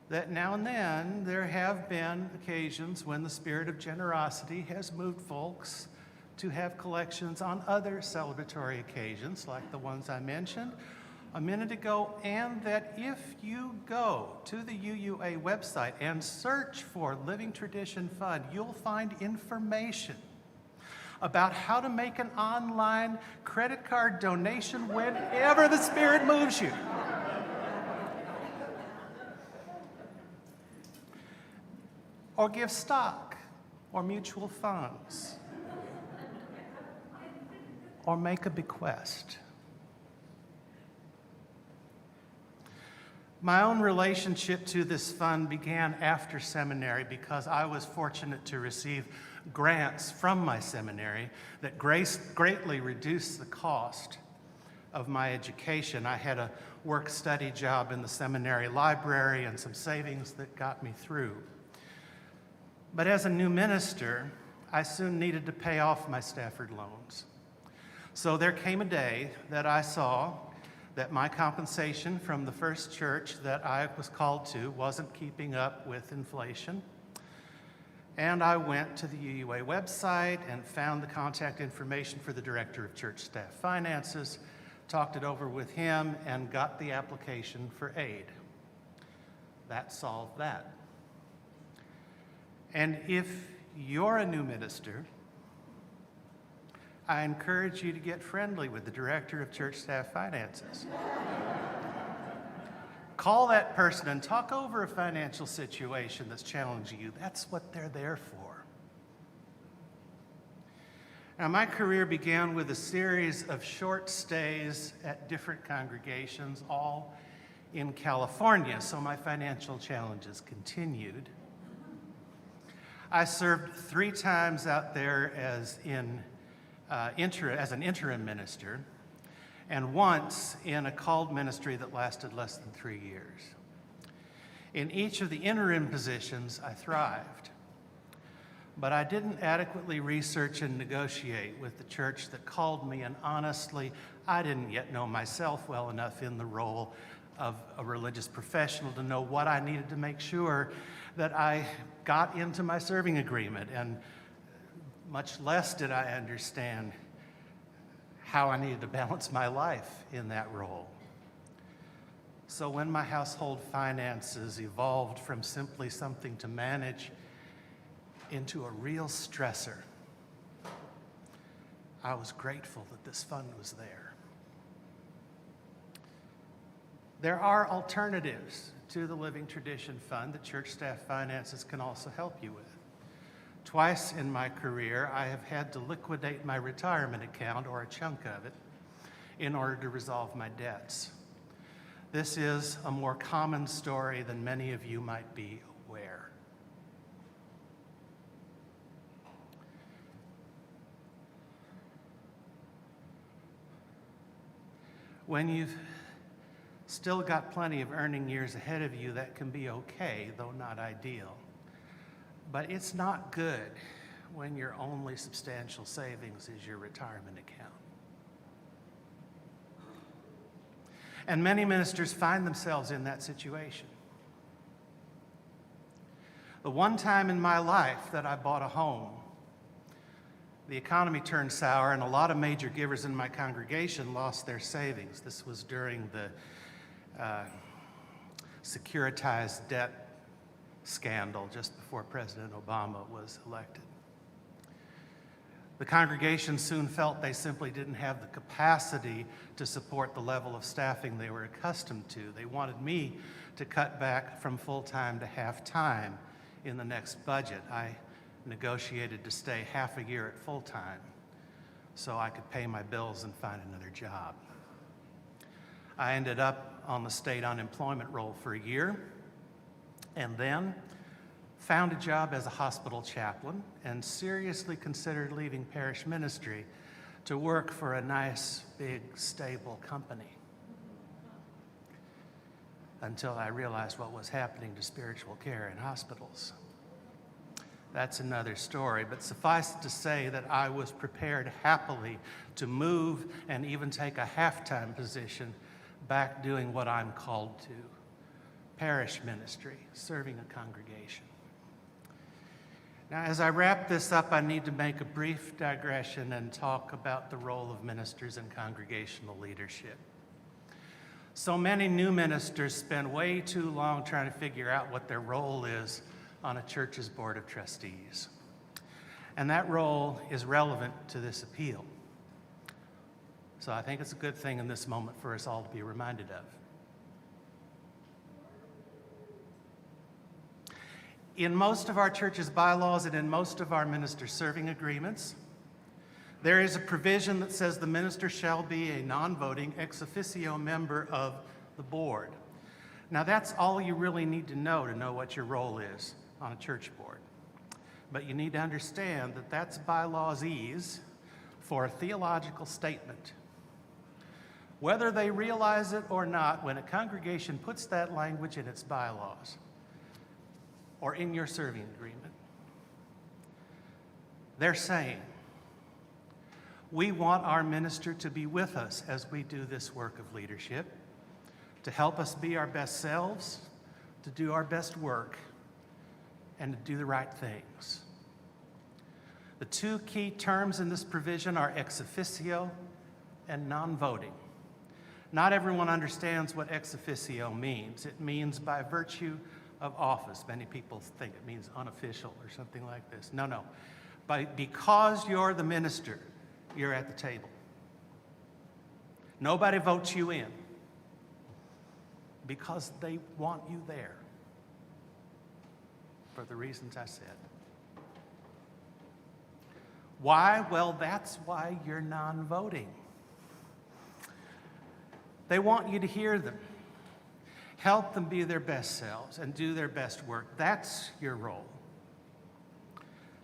[SPEAKER 6] that now and then there have been occasions when the spirit of generosity has moved folks to have collections on other celebratory occasions, like the ones I mentioned a minute ago, and that if you go to the UUA website and search for Living Tradition Fund, you'll find information about how to make an online credit card donation whenever the Spirit moves you. Or give stock, or mutual funds, or make a bequest. My own relationship to this fund began after seminary because I was fortunate to receive grants from my seminary that greatly reduced the cost of my education. I had a work-study job in the seminary library and some savings that got me through. But as a new minister, I soon needed to pay off my Stafford loans. So there came a day that I saw that my compensation from the first church that I was called to wasn't keeping up with inflation. And I went to the UUA website and found the contact information for the Director of Church Staff Finances, talked it over with him, and got the application for aid. That solved that. And if you're a new minister, I encourage you to get friendly with the Director of Church Staff Finances. Call that person and talk over a financial situation that's challenging you. That's what they're there for. Now, my career began with a series of short stays at different congregations, all in California, so my financial challenges continued. I served 3 times out there as an interim minister, and once in a called ministry that lasted less than 3 years. In each of the interim positions, I thrived, but I didn't adequately research and negotiate with the church that called me, and honestly, I didn't yet know myself well enough in the role of a religious professional to know what I needed to make sure that I got into my serving agreement, and much less did I understand how I needed to balance my life in that role. So when my household finances evolved from simply something to manage into a real stressor, I was grateful that this fund was there. There are alternatives to the Living Tradition Fund that Church Staff Finances can also help you with. Twice in my career, I have had to liquidate my retirement account, or a chunk of it, in order to resolve my debts. This is a more common story than many of you might be aware. When you've still got plenty of earning years ahead of you, that can be okay, though not ideal. But it's not good
[SPEAKER 10] when your only substantial savings is your retirement account. And many ministers find themselves in that situation. The one time in my life that I bought a home, the economy turned sour and a lot of major givers in my congregation lost their savings. This was during the securitized debt scandal just before President Obama was elected. The congregation soon felt they simply didn't have the capacity to support the level of staffing they were accustomed to. They wanted me to cut back from full-time to half-time in the next budget. I negotiated to stay half a year at full-time so I could pay my bills and find another job. I ended up on the state unemployment roll for a year and then found a job as a hospital chaplain and seriously considered leaving parish ministry to work for a nice, big, stable company until I realized what was happening to spiritual care in hospitals. That's another story, but suffice it to say that I was prepared happily to move and even take a half-time position back doing what I'm called to, parish ministry, serving a congregation. Now, as I wrap this up, I need to make a brief digression and talk about the role of ministers in congregational leadership. So many new ministers spend way too long trying to figure out what their role is on a church's board of trustees. And that role is relevant to this appeal. So I think it's a good thing in this moment for us all to be reminded of. In most of our church's bylaws and in most of our minister serving agreements, there is a provision that says the minister shall be a non-voting ex officio member of the board. Now that's all you really need to know what your role is on a church board. But you need to understand that that's bylawsese for a theological statement. Whether they realize it or not, when a congregation puts that language in its bylaws, or in your serving agreement, they're saying, we want our minister to be with us as we do this work of leadership, to help us be our best selves, to do our best work, and to do the right things. The two key terms in this provision are ex officio and non-voting. Not everyone understands what ex officio means. It means by virtue of office. Many people think it means unofficial or something like this. No. Because you're the minister, you're at the table. Nobody votes you in because they want you there for the reasons I said. Why? Well, that's why you're non-voting. They want you to hear them. Help them be their best selves and do their best work. That's your role.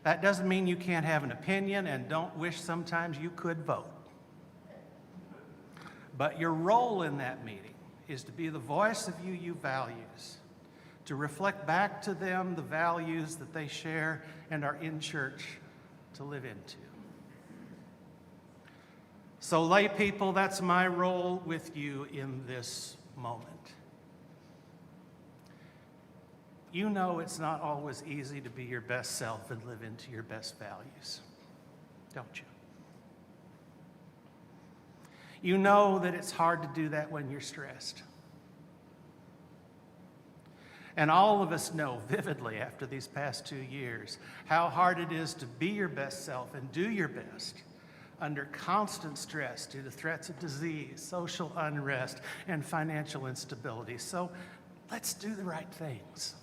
[SPEAKER 10] That doesn't mean you can't have an opinion and don't wish sometimes you could vote. But your role in that meeting is to be the voice of UU values, to reflect back to them the values that they share and are in church to live into. So lay people, that's my role with you in this moment. You know it's not always easy to be your best self and live into your best values, don't you? You know that it's hard to do that when you're stressed. And all of us know vividly after these past 2 years how hard it is to be your best self and do your best under constant stress due to threats of disease, social unrest, and financial instability. So let's do the right things.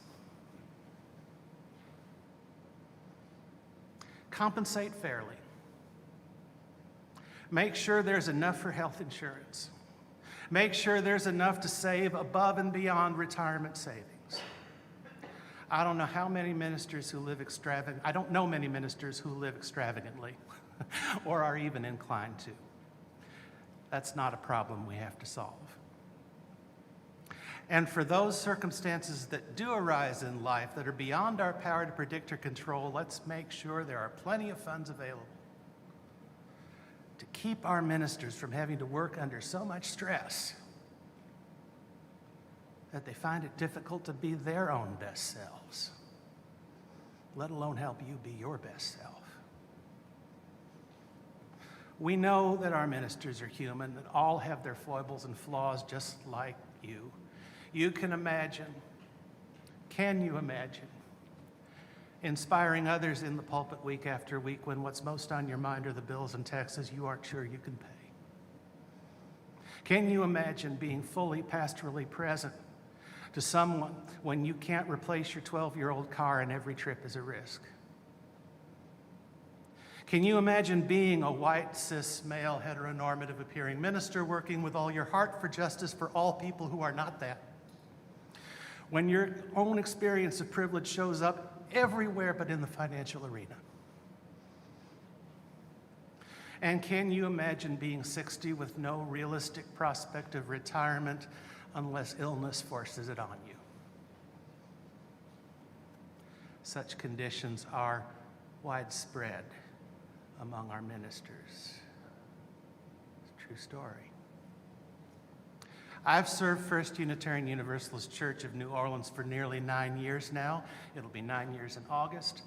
[SPEAKER 10] Compensate fairly. Make sure there's enough for health insurance. Make sure there's enough to save above and beyond retirement savings. I don't know how many ministers who live extravagant. I don't know many ministers who live extravagantly or are even inclined to. That's not a problem we have to solve. And for those circumstances that do arise in life that are beyond our power to predict or control, let's make sure there are plenty of funds available to keep our ministers from having to work under so much stress that they find it difficult to be their own best selves, let alone help you be your best self. We know that our ministers are human, that all have their foibles and flaws just like you. You can you imagine, inspiring others in the pulpit week after week when what's most on your mind are the bills and taxes you aren't sure you can pay? Can you imagine being fully pastorally present to someone when you can't replace your 12-year-old car and every trip is a risk? Can you imagine being a white, cis, male, heteronormative appearing minister working with all your heart for justice for all people who are not that, when your own experience of privilege shows up everywhere but in the financial arena? And can you imagine being 60 with no realistic prospect of retirement unless illness forces it on you? Such conditions are widespread among our ministers. It's a true story. I've served First Unitarian Universalist Church of New Orleans for nearly 9 years now. It'll be 9 years in August.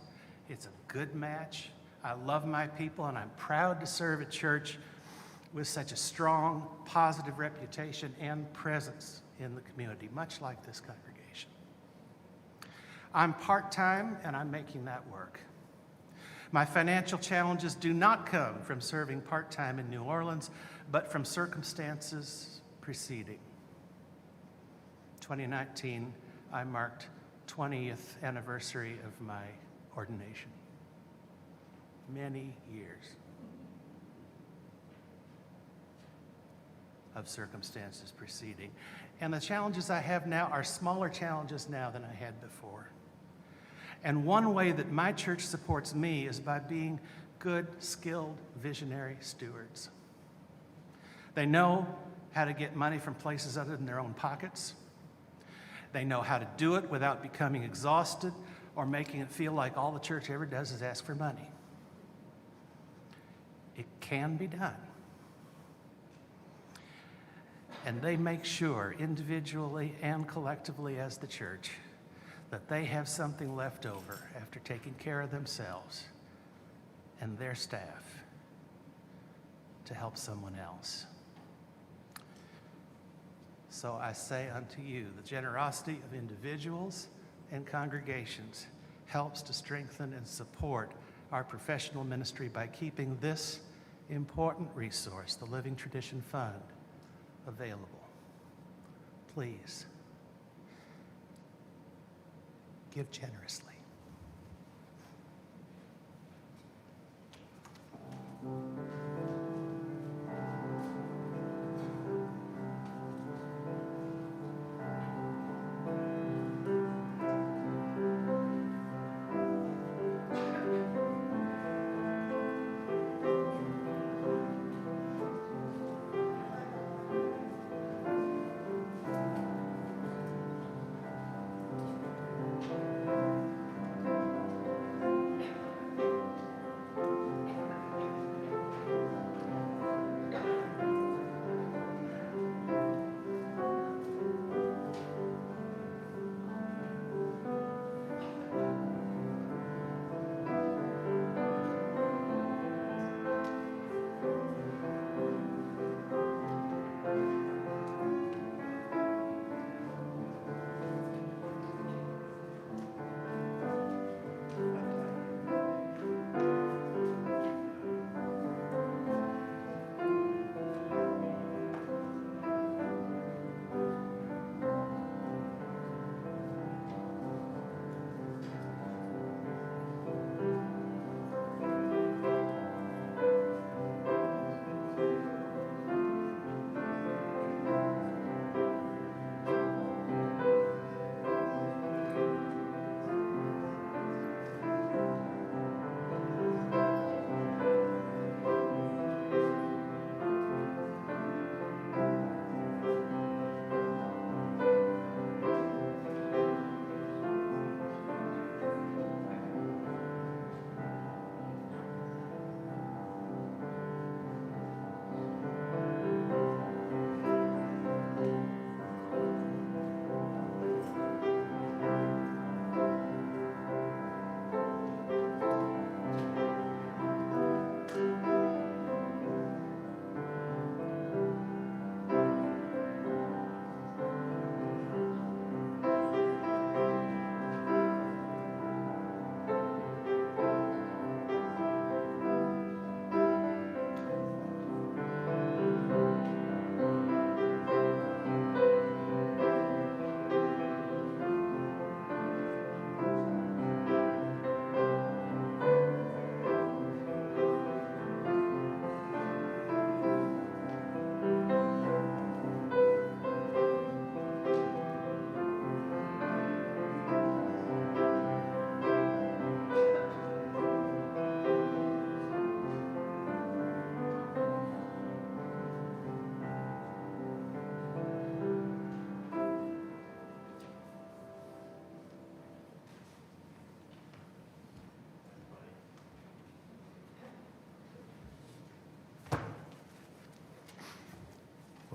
[SPEAKER 10] It's a good match. I love my people, and I'm proud to serve a church with such a strong, positive reputation and presence in the community, much like this congregation. I'm part-time, and I'm making that work. My financial challenges do not come from serving part-time in New Orleans, but from circumstances preceding. 2019, I marked 20th anniversary of my ordination. Many years of circumstances preceding. And the challenges I have now are smaller challenges now than I had before. And one way that my church supports me is by being good, skilled, visionary stewards. They know how to get money from places other than their own pockets. They know how to do it without becoming exhausted or making it feel like all the church ever does is ask for money. It can be done. And they make sure, individually and collectively as the church, that they have something left over after taking care of themselves and their staff to help someone else. So I say unto you, the generosity of individuals and congregations helps to strengthen and support our professional ministry by keeping this important resource, the Living Tradition Fund, available. Please, give generously.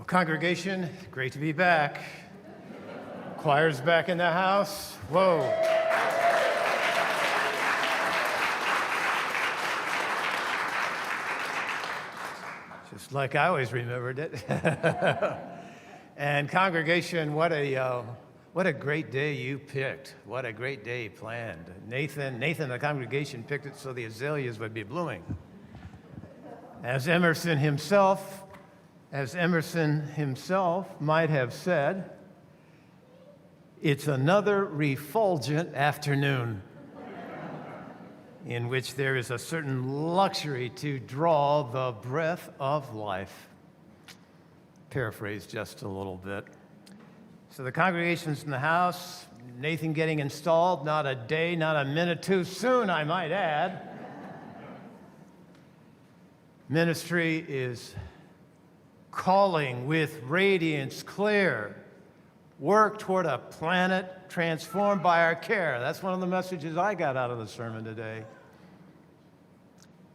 [SPEAKER 11] Well, congregation, great to be back. Choir's back in the house. Whoa. Just like I always remembered it. And congregation, what a great day you picked. What a great day planned. Nathan, the congregation picked it so the azaleas would be blooming. As Emerson himself might have said, it's another refulgent afternoon in which there is a certain luxury to draw the breath of life. Paraphrase just a little bit. So the congregation's in the house, Nathan getting installed, not a day, not a minute too soon, I might add. Ministry is calling with radiance clear. Work toward a planet transformed by our care. That's one of the messages I got out of the sermon today.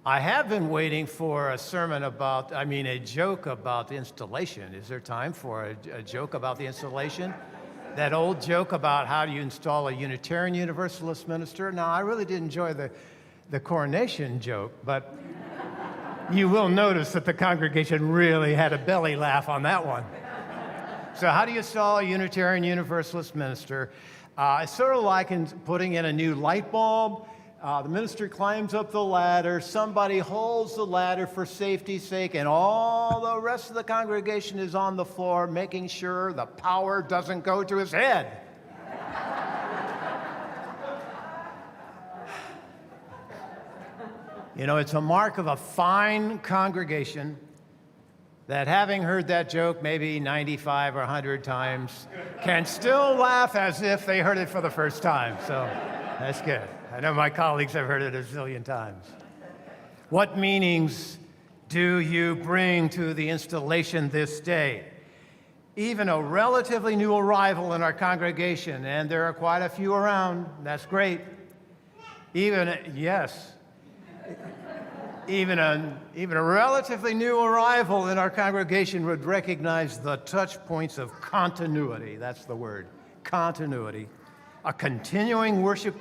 [SPEAKER 11] I have been waiting for a joke about the installation. Is there time for a joke about the installation? That old joke about how do you install a Unitarian Universalist minister? Now, I really did enjoy the coronation joke, but you will notice that the congregation really had a belly laugh on that one. So how do you install a Unitarian Universalist minister? It's sort of like putting in a new light bulb. The minister climbs up the ladder, somebody holds the ladder for safety's sake, and all the rest of the congregation is on the floor making sure the power doesn't go to his head. You know, it's a mark of a fine congregation that, having heard that joke maybe 95 or 100 times, can still laugh as if they heard it for the first time. So that's good. I know my colleagues have heard it a zillion times. What meanings do you bring to the installation this day? Even a relatively new arrival in our congregation, and there are quite a few around, that's great. Even a relatively new arrival in our congregation would recognize the touch points of continuity. That's the word, continuity. A continuing worshiping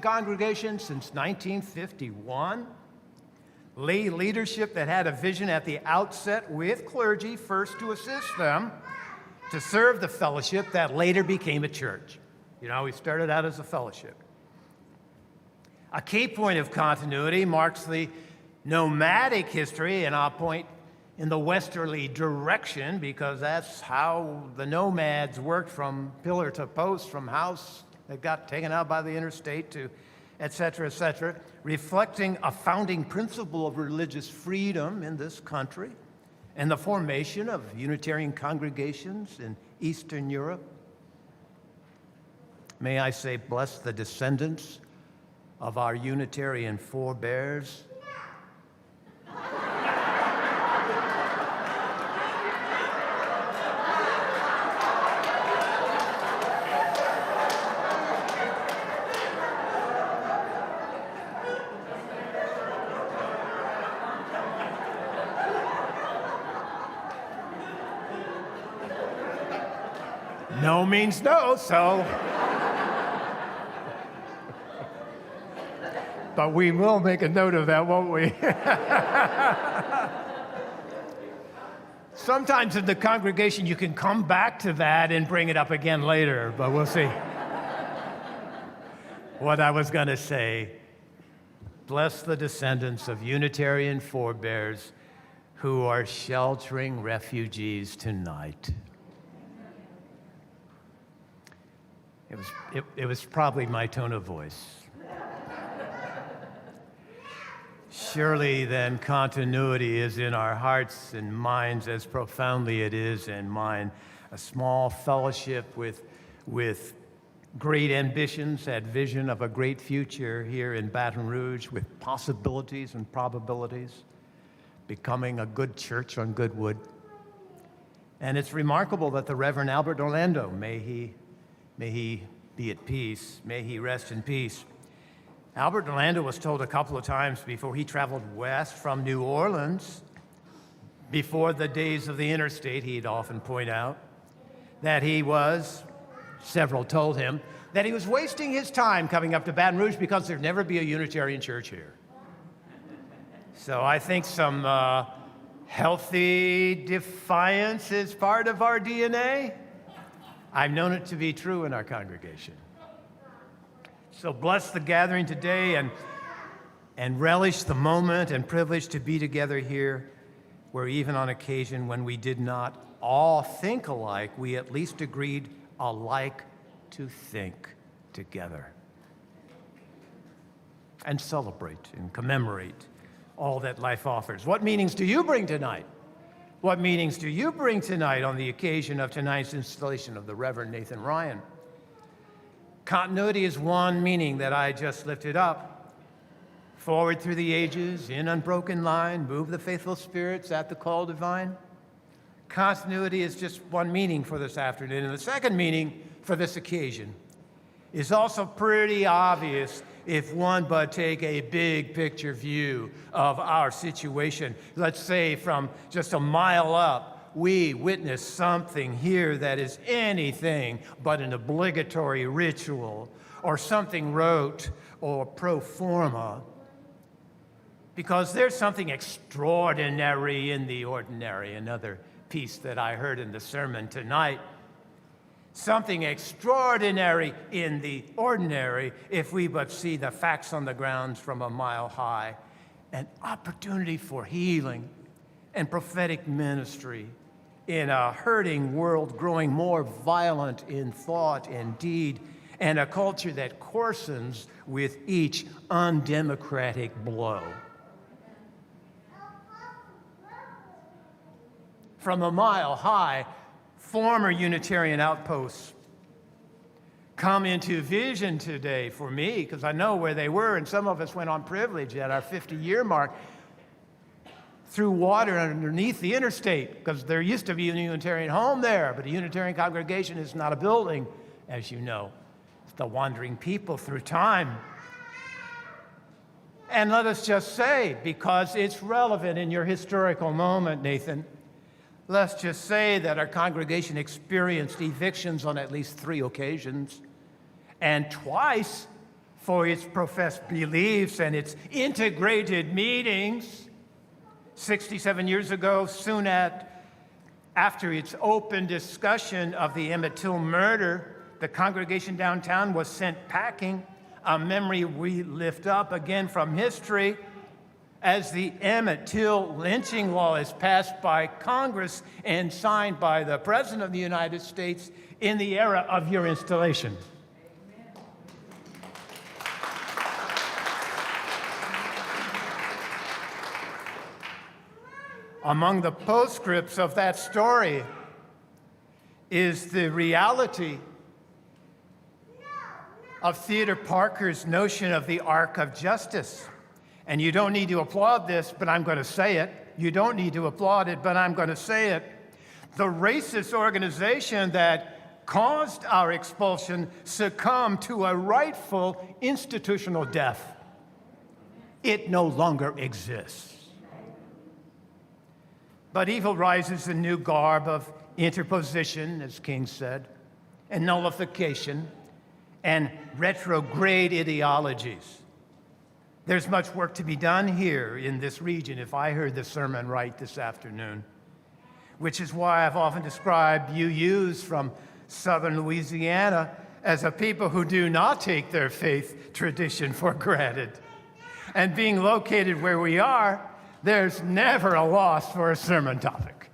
[SPEAKER 11] congregation since 1951. Lay leadership that had a vision at the outset with clergy first to assist them to serve the fellowship that later became a church. You know, we started out as a fellowship. A key point of continuity marks the nomadic history, and I'll point in the westerly direction because that's how the nomads worked, from pillar to post, from house that got taken out by the interstate to et cetera, reflecting a founding principle of religious freedom in this country and the formation of Unitarian congregations in Eastern Europe. May I say, bless the descendants of our Unitarian forebears. No means no, so. But we will make a note of that, won't we? Sometimes in the congregation you can come back to that and bring it up again later, but we'll see. What I was going to say, bless the descendants of Unitarian forebears who are sheltering refugees tonight. It was probably my tone of voice. Surely then continuity is in our hearts and minds as profoundly it is in mine. A small fellowship with great ambitions, that vision of a great future here in Baton Rouge with possibilities and probabilities, becoming a good church on good wood. And it's remarkable that the Reverend Albert Orlando, may he be at peace, may he rest in peace. Albert Orlando was told a couple of times before he traveled west from New Orleans, before the days of the interstate, he'd often point out that he was, several told him, that he was wasting his time coming up to Baton Rouge because there'd never be a Unitarian church here. So I think some healthy defiance is part of our DNA. I've known it to be true in our congregation. So bless the gathering today and relish the moment and privilege to be together here, where even on occasion when we did not all think alike, we at least agreed alike to think together and celebrate and commemorate all that life offers. What meanings do you bring tonight? What meanings do you bring tonight on the occasion of tonight's installation of the Reverend Nathan Ryan? Continuity is one meaning that I just lifted up. Forward through the ages, in unbroken line, move the faithful spirits at the call divine. Continuity is just one meaning for this afternoon. And the second meaning for this occasion is also pretty obvious if one but take a big picture view of our situation. Let's say from just a mile up, we witness something here that is anything but an obligatory ritual or something rote or pro forma, because there's something extraordinary in the ordinary. Another piece that I heard in the sermon tonight. Something extraordinary in the ordinary if we but see the facts on the ground from a mile high. An opportunity for healing and prophetic ministry in a hurting world growing more violent in thought and deed, and a culture that coarsens with each undemocratic blow. From a mile high, former Unitarian outposts come into vision today for me, because I know where they were, and some of us went on privilege at our 50-year mark through water underneath the interstate, because there used to be a Unitarian home there, but a Unitarian congregation is not a building, as you know. It's the wandering people through time. And let us just say, because it's relevant in your historical moment, Nathan, let's just say that our congregation experienced evictions on at least 3 occasions, and twice for its professed beliefs and its integrated meetings. 67 years ago, soon after its open discussion of the Emmett Till murder, the congregation downtown was sent packing, a memory we lift up again from history, as the Emmett Till lynching law is passed by Congress and signed by the President of the United States in the era of your installation. Among the postscripts of that story is the reality of Theodore Parker's notion of the arc of justice. And you don't need to applaud this, but I'm going to say it. You don't need to applaud it, but I'm going to say it. The racist organization that caused our expulsion succumbed to a rightful institutional death. It no longer exists. But evil rises in new garb of interposition, as King said, and nullification, and retrograde ideologies. There's much work to be done here in this region, if I heard the sermon right this afternoon, which is why I've often described UUs from southern Louisiana as a people who do not take their faith tradition for granted. And being located where we are, there's never a loss for a sermon topic.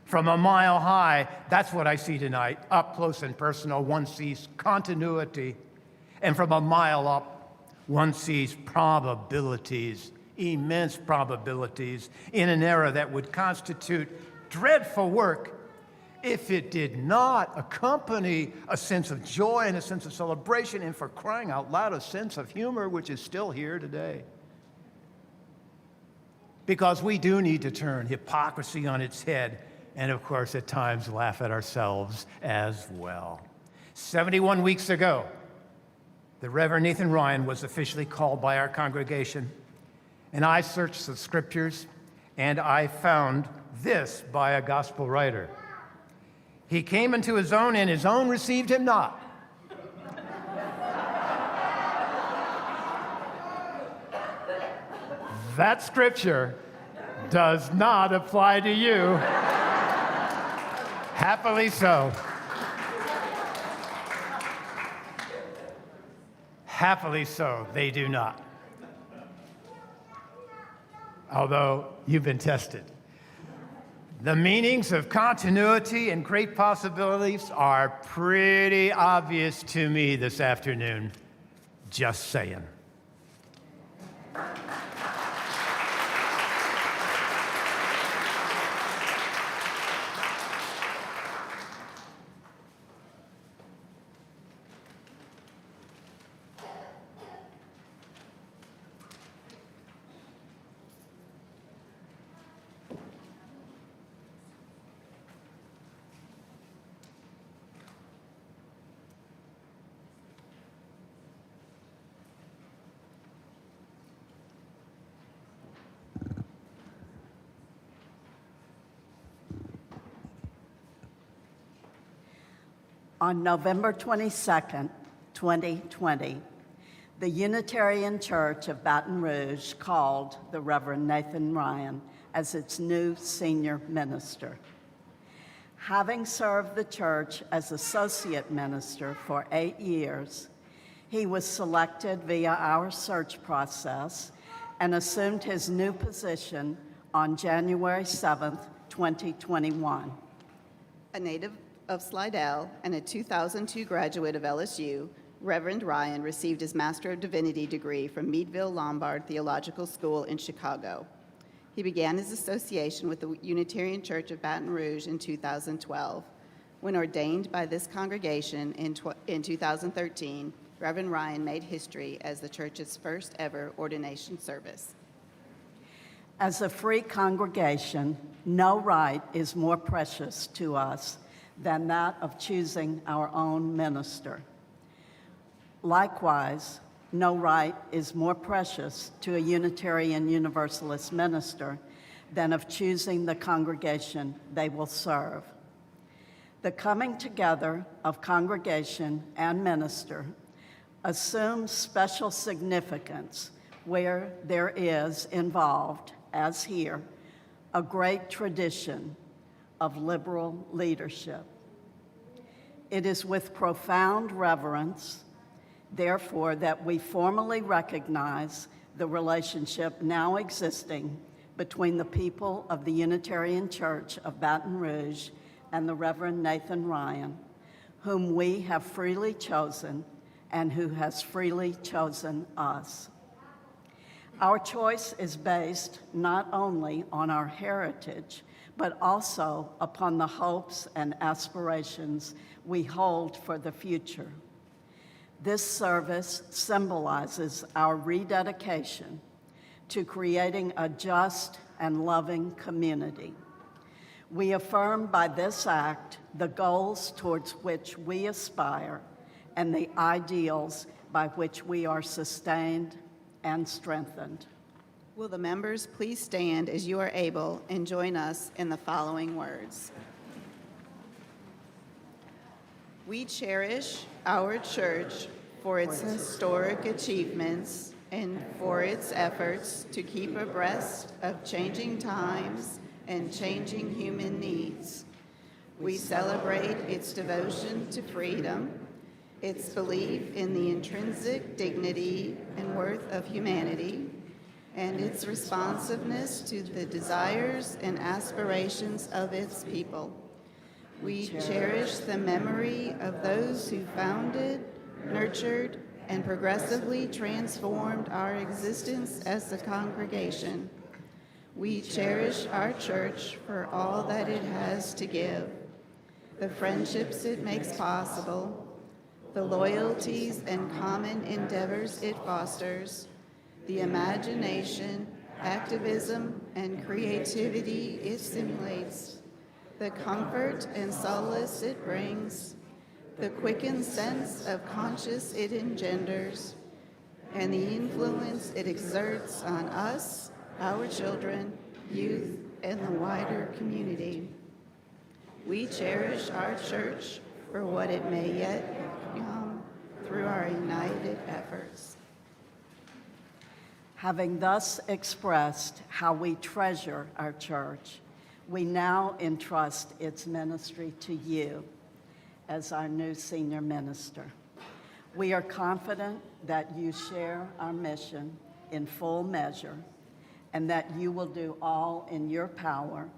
[SPEAKER 11] From a mile high, that's what I see tonight, up close and personal. One sees continuity. And from a mile up, one sees probabilities, immense probabilities, in an era that would constitute dreadful work if it did not accompany a sense of joy and a sense of celebration, and for crying out loud, a sense of humor, which is still here today. Because we do need to turn hypocrisy on its head, and of course, at times, laugh at ourselves as well. 71 weeks ago, the Reverend Nathan Ryan was officially called by our congregation And I searched the scriptures, and I found this by a gospel writer. He came into his own, and his own received him not. That scripture does not apply to you. Happily so. Happily so, they do not. Although you've been tested. The meanings of continuity and great possibilities are pretty obvious to me this afternoon. Just saying.
[SPEAKER 2] On November 22nd, 2020, the Unitarian Church of Baton Rouge called the Reverend Nathan Ryan as its new senior minister. Having served the church as associate minister for 8 years, he was selected via our search process and assumed his new position on January 7th, 2021.
[SPEAKER 12] A native of Slidell and a 2002 graduate of LSU, Reverend Ryan received his Master of Divinity degree from Meadville Lombard Theological School in Chicago. He began his association with the Unitarian Church of Baton Rouge in 2012. When ordained by this congregation in 2013, Reverend Ryan made history as the church's first ever ordination service.
[SPEAKER 2] As a free congregation, no right is more precious to us than that of choosing our own minister. Likewise, no right is more precious to a Unitarian Universalist minister than of choosing the congregation they will serve. The coming together of congregation and minister assumes special significance where there is involved, as here, a great tradition of liberal leadership. It is with profound reverence, therefore, that we formally recognize the relationship now existing between the people of the Unitarian Church of Baton Rouge and the Reverend Nathan Ryan, whom we have freely chosen and who has freely chosen us. Our choice is based not only on our heritage, but also upon the hopes and aspirations we hold for the future. This service symbolizes our rededication to creating a just and loving community. We affirm by this act the goals towards which we aspire and the ideals by which we are sustained and strengthened.
[SPEAKER 12] Will the members please stand as you are able and join us in the following words? We cherish our church for its historic achievements and for its efforts to keep abreast of changing times and changing human needs. We celebrate its devotion to freedom, its belief in the intrinsic dignity and worth of humanity, and its responsiveness to the desires and aspirations of its people. We cherish the memory of those who founded, nurtured, and progressively transformed our existence as a congregation. We cherish our church for all that it has to give, the friendships it makes possible, the loyalties and common endeavors it fosters, the imagination, activism, and creativity it stimulates, the comfort and solace it brings, the quickened sense of conscience it engenders, and the influence it exerts on us, our children, youth, and the wider community. We cherish our church for what it may yet become through our united efforts.
[SPEAKER 2] Having thus expressed how we treasure our church, we now entrust its ministry to you as our new senior minister. We are confident that you share our mission in full measure and that you will do all in your power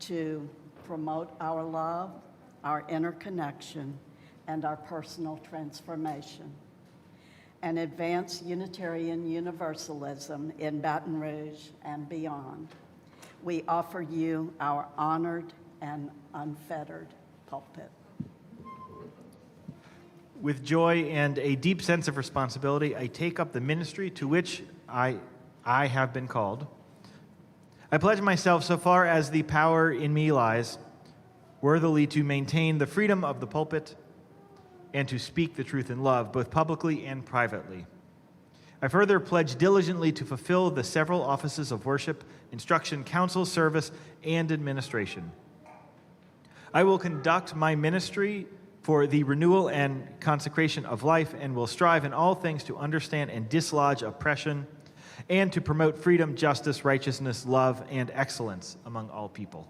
[SPEAKER 2] to promote our love, our interconnection, and our personal transformation, and advance Unitarian Universalism in Baton Rouge and beyond. We offer you our honored and unfettered pulpit.
[SPEAKER 13] With joy and a deep sense of responsibility, I take up the ministry to which I have been called. I pledge myself, so far as the power in me lies, worthily to maintain the freedom of the pulpit and to speak the truth in love, both publicly and privately. I further pledge diligently to fulfill the several offices of worship, instruction, counsel, service, and administration. I will conduct my ministry for the renewal and consecration of life, and will strive in all things to understand and dislodge oppression, and to promote freedom, justice, righteousness, love, and excellence among all people.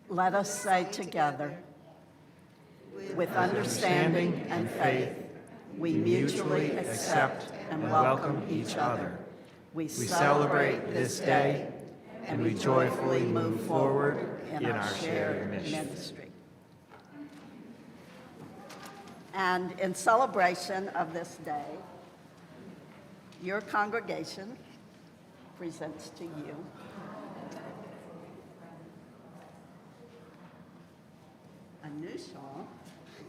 [SPEAKER 2] Let us say together, with understanding and faith, we mutually accept and welcome each other. We celebrate this day, and we joyfully move forward in our shared ministry. And in celebration of this day, your congregation presents to you a new song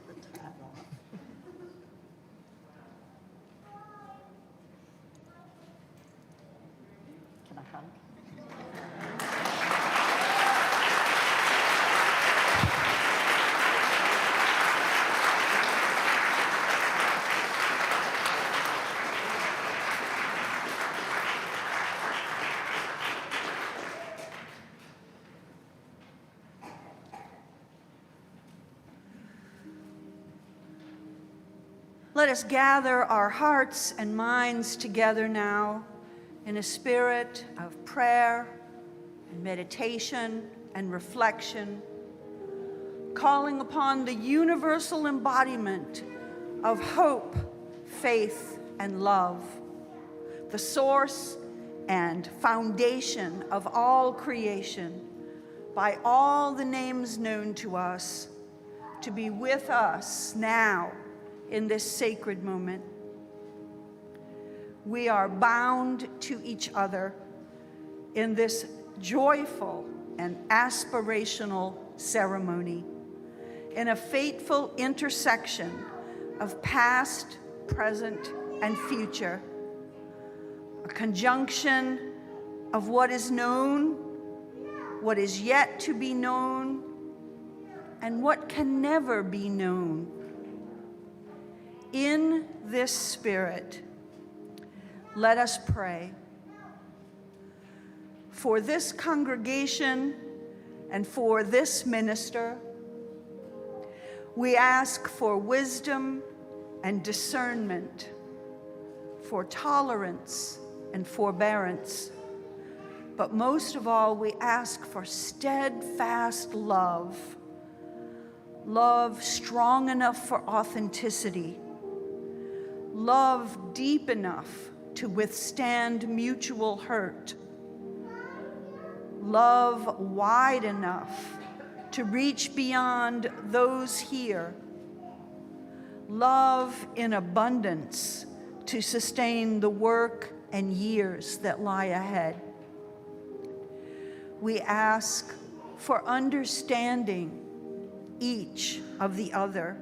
[SPEAKER 2] with the title. Can I hug?
[SPEAKER 14] Let us gather our hearts and minds together now in a spirit of prayer and meditation and reflection, calling upon the universal embodiment of hope, faith, and love, the source and foundation of all creation, by all the names known to us, to be with us now in this sacred moment. We are bound to each other in this joyful and aspirational ceremony, in a fateful intersection of past, present, and future, a conjunction of what is known, what is yet to be known, and what can never be known. In this spirit, let us pray for this congregation and for this minister. We ask for wisdom and discernment, for tolerance and forbearance, but most of all, we ask for steadfast love, love strong enough for authenticity, love deep enough to withstand mutual hurt, love wide enough to reach beyond those here, love in abundance to sustain the work and years that lie ahead. We ask for understanding each of the other.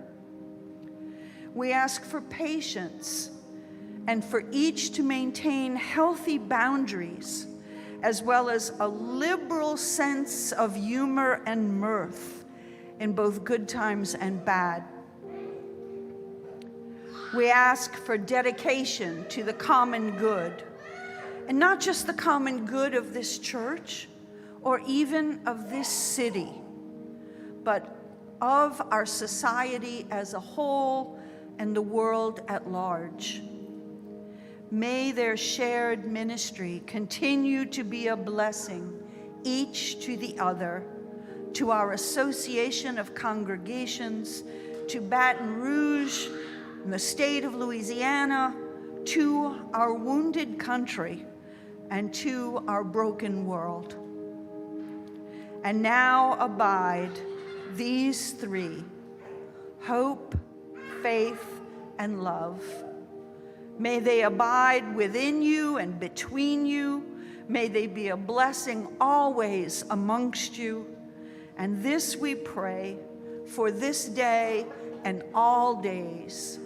[SPEAKER 14] We ask for patience and for each to maintain healthy boundaries, as well as a liberal sense of humor and mirth in both good times and bad. We ask for dedication to the common good, and not just the common good of this church or even of this city, but of our society as a whole and the world at large. May their shared ministry continue to be a blessing, each to the other, to our association of congregations, to Baton Rouge, and the state of Louisiana, to our wounded country, and to our broken world. And now abide these three: hope, faith, and love. May they abide within you and between you. May they be a blessing always amongst you. And this we pray for this day and all days.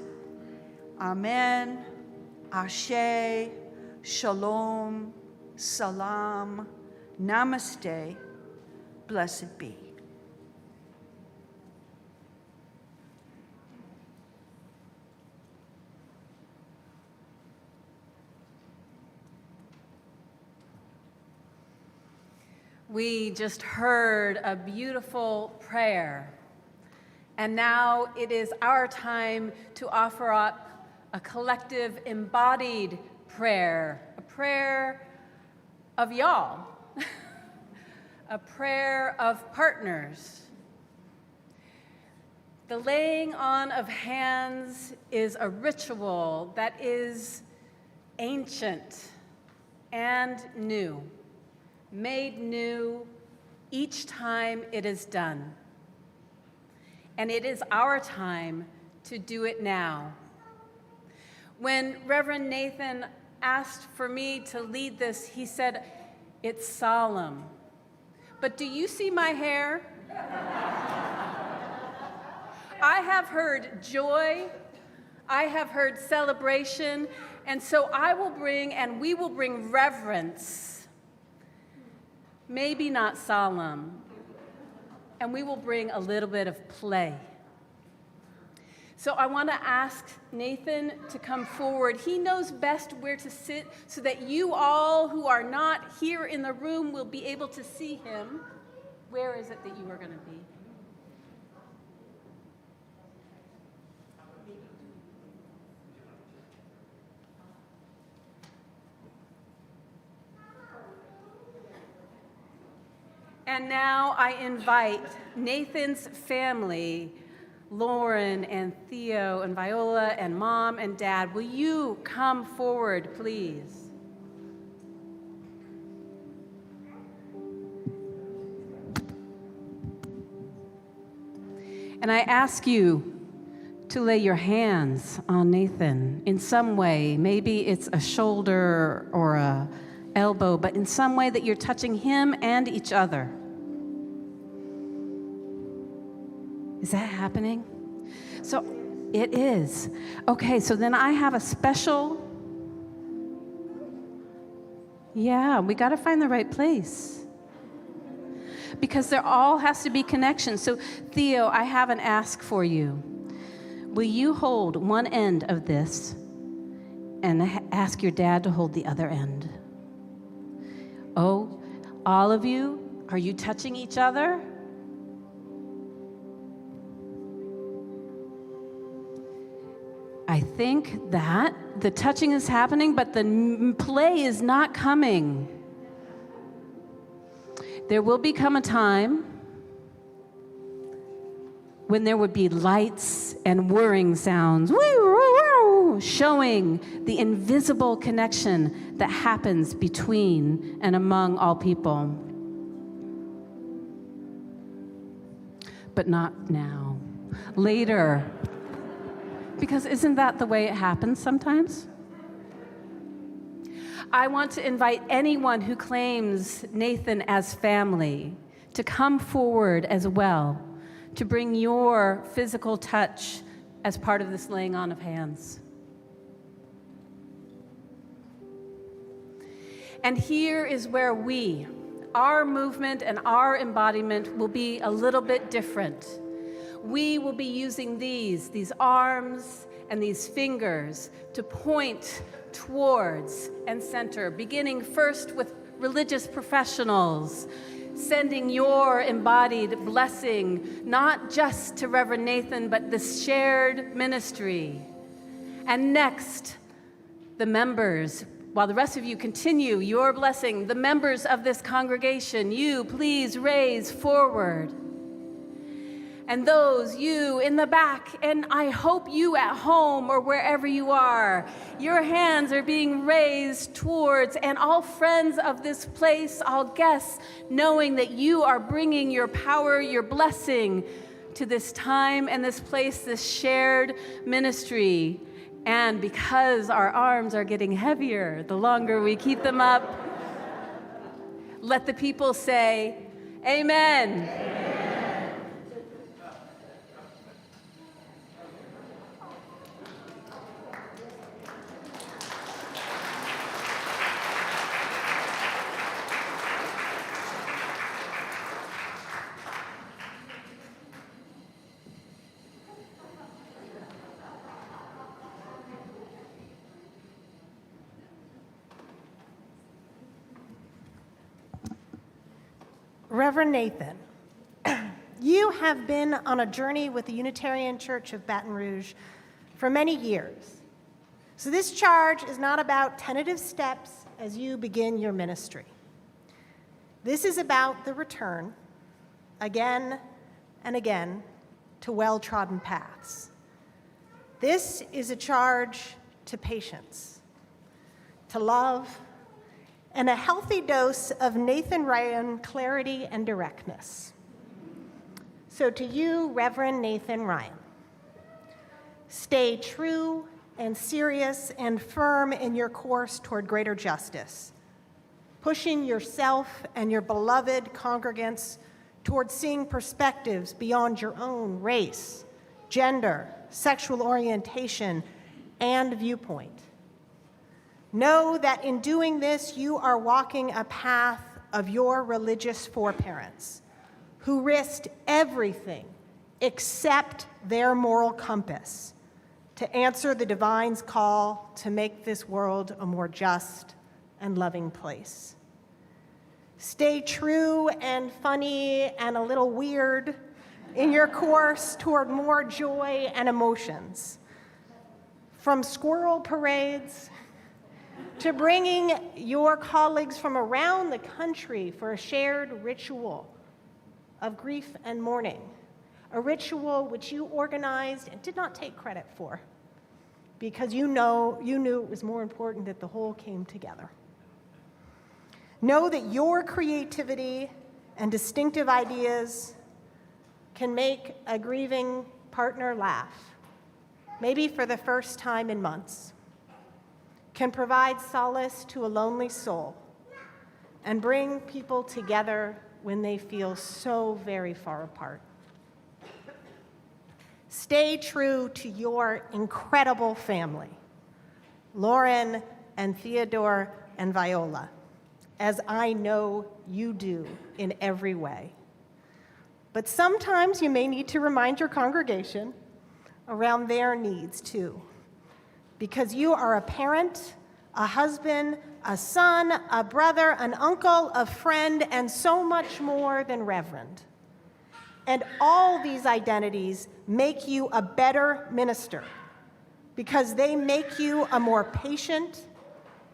[SPEAKER 14] Amen. Ashe. Shalom. Salam. Namaste. Blessed be.
[SPEAKER 1] We just heard a beautiful prayer. And now it is our time to offer up a collective embodied prayer, a prayer of y'all, a prayer of partners. The laying on of hands is a ritual that is ancient and new, made new each time it is done. And it is our time to do it now. When Reverend Nathan asked for me to lead this, he said, "It's solemn. But do you see my hair?" I have heard joy, I have heard celebration, and so I will bring, and we will bring reverence. Maybe not solemn, and we will bring a little bit of play. So I want to ask Nathan to come forward. He knows best where to sit so that you all who are not here in the room will be able to see him. Where is it that you are going to be? And now I invite Nathan's family, Lauren and Theo and Viola and Mom and Dad. Will you come forward, please? And I ask you to lay your hands on Nathan in some way. Maybe it's a shoulder or a elbow, but in some way that you're touching him and each other. Is that happening? So it is. Okay, so then I have a special, we got to find the right place. Because there all has to be connection. So Theo, I have an ask for you. Will you hold one end of this and ask your dad to hold the other end? Oh, all of you, are you touching each other? I think that the touching is happening, but the play is not coming. There will become a time when there would be lights and whirring sounds, showing the invisible connection that happens between and among all people. But not now. Later. Because isn't that the way it happens sometimes? I want to invite anyone who claims Nathan as family to come forward as well, to bring your physical touch as part of this laying on of hands. And here is where our movement and our embodiment will be a little bit different. We will be using these arms and these fingers to point towards and center, beginning first with religious professionals, sending your embodied blessing, not just to Reverend Nathan, but this shared ministry. And next, the members, while the rest of you continue your blessing, the members of this congregation, you please raise forward. And those, you in the back, and I hope you at home or wherever you are, your hands are being raised towards, and all friends of this place, all guests, knowing that you are bringing your power, your blessing to this time and this place, this shared ministry. And because our arms are getting heavier, the longer we keep them up, let the people say, Amen. Amen.
[SPEAKER 15] Reverend Nathan, you have been on a journey with the Unitarian Church of Baton Rouge for many years. So this charge is not about tentative steps as you begin your ministry. This is about the return, again and again, to well-trodden paths. This is a charge to patience, to love, and a healthy dose of Nathan Ryan clarity and directness. So to you, Reverend Nathan Ryan, stay true and serious and firm in your course toward greater justice, pushing yourself and your beloved congregants toward seeing perspectives beyond your own race, gender, sexual orientation, and viewpoint. Know that in doing this, you are walking a path of your religious foreparents who risked everything except their moral compass to answer the divine's call to make this world a more just and loving place. Stay true and funny and a little weird in your course toward more joy and emotions. From squirrel parades to bringing your colleagues from around the country for a shared ritual of grief and mourning, a ritual which you organized and did not take credit for because you knew it was more important that the whole came together. Know that your creativity and distinctive ideas can make a grieving partner laugh, maybe for the first time in months, can provide solace to a lonely soul, and bring people together when they feel so very far apart. Stay true to your incredible family, Lauren and Theodore and Viola, as I know you do in every way. But sometimes you may need to remind your congregation around their needs too, because you are a parent, a husband, a son, a brother, an uncle, a friend, and so much more than reverend. And all these identities make you a better minister because they make you a more patient,